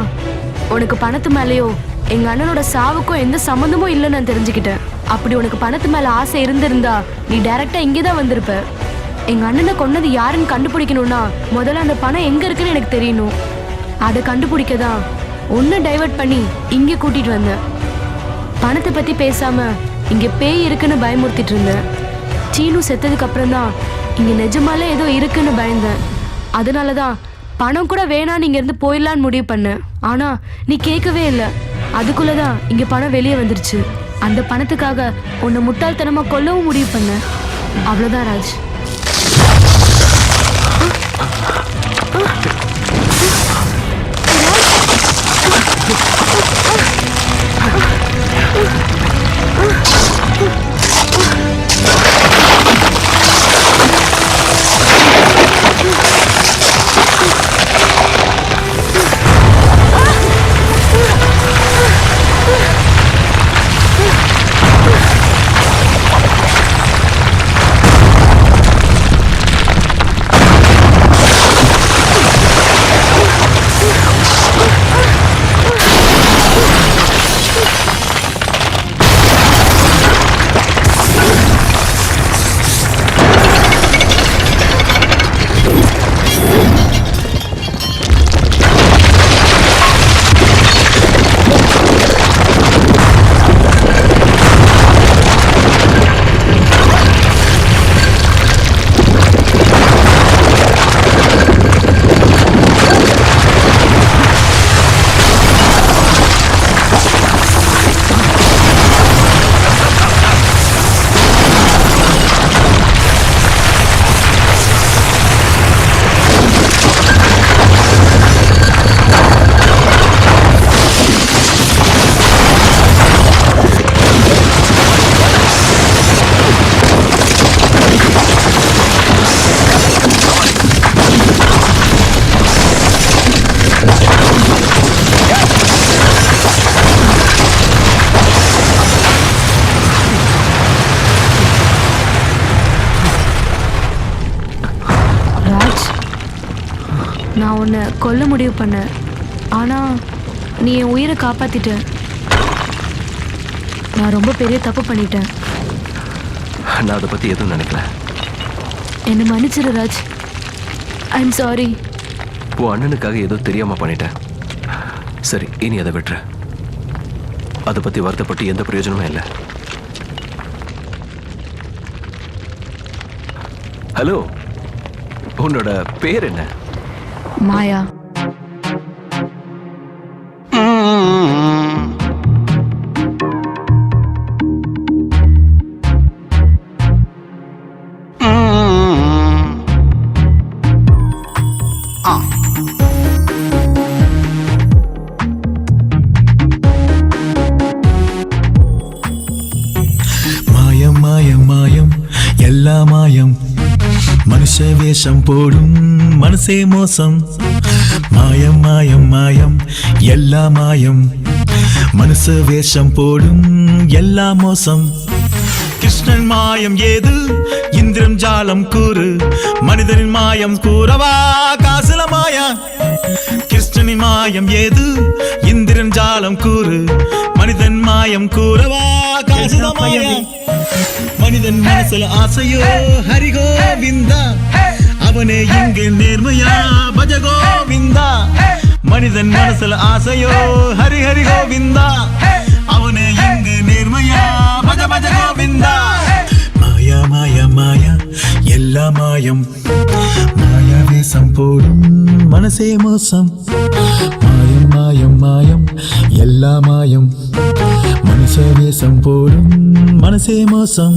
உனக்கு பணத்து மேலேயோ எங்க அண்ணனோட சாவுக்கும் எந்த சம்மந்தமும் இல்லைன்னு நான் தெரிஞ்சுக்கிட்டேன். அப்படி உனக்கு பணத்து மேல ஆசை இருந்திருந்தா நீ டைரக்டா இங்கே தான் வந்திருப்ப. எங்க அண்ணனை கொன்னது யாருன்னு கண்டுபிடிக்கணும்னா முதல்ல அந்த பணம் எங்க இருக்குன்னு எனக்கு தெரியணும். அதை கண்டுபிடிக்க தான் ஒன்னு டைவர்ட் பண்ணி இங்கே கூட்டிட்டு வந்தேன். பணத்தை பத்தி பேசாம இங்க பேய் இருக்குன்னு பயமுறுத்திட்டு இருந்தேன். சீனு செத்ததுக்கு அப்புறம் தான் இங்க நிஜமாலே ஏதோ இருக்குன்னு பயந்தேன். அதனாலதான் பணம் கூட வேணான்னு இங்க இருந்து போயிடலான்னு முடிவு பண்ணேன். ஆனா நீ கேட்கவே இல்லை. அதுக்குள்ளதான் இங்க பணம் வெளியே வந்துருச்சு. அந்த பணத்துக்காக உன்னை முட்டாள்தனமா கொல்லவும் முடிவு பண்ணேன். அவ்வளவுதான் ராஜ். நான் உன்னை கொல்ல முடிவு பண்ண. ஆனா நீ என் உயிரை காப்பாத்திட்ட. நான் ரொம்ப பெரிய தப்பு பண்ணிட்டேன். நான் அதை பத்தி எதுவும் நினைக்கல. என்னை மன்னிச்சிரு ராஜ். I am sorry. உன் அண்ணனுக்காக ஏதோ தெரியாம பண்ணிட்டேன். சரி, இனி அதை விட்டுரு. அதை பத்தி வருத்தப்பட்டு எந்த பிரயோஜனமும் இல்லை. ஹலோ, உன்னோட பேர் என்ன? மாயா. மாயம் மாயம் மாயம் எல்லா மாயம் மனுஷ வேஷம் போடும் மனசே மோசம். மாயம் மாயம் மாயம் எல்லா மாயம் மனுஷ வேஷம் போடும் எல்லா மோசம். கிருஷ்ணன் மாயம் ஏது இந்திரன் ஜாலம் கூறு, மனிதனின் மாயம் கூறவா காசுல மாயா. கிருஷ்ணனின் மாயம் ஏது இந்திரன் ஜாலம் கூறு, மனிதன் மாயம் கூறவா காசுல மாயா. மனிதன் மனசுல ஆசையோ ஹரிகோவிந்தா, அவனே இங்கு நேர்மையா பஜகோவிந்தா. மனிதன் மனசுல ஆசையோ ஹரி ஹரி கோவிந்தா, அவனே இங்கு நேர்மையா பஜ பஜ கோவிந்தா. மாயா மாயா மாயா எல்லா மாயம், மாயா வேஷம் போடும் மனசே மோசம். மாயம் மாயம் மாயம் எல்லா மாயம் மனுஷ வேஷம் போடும் மனசே மோசம்.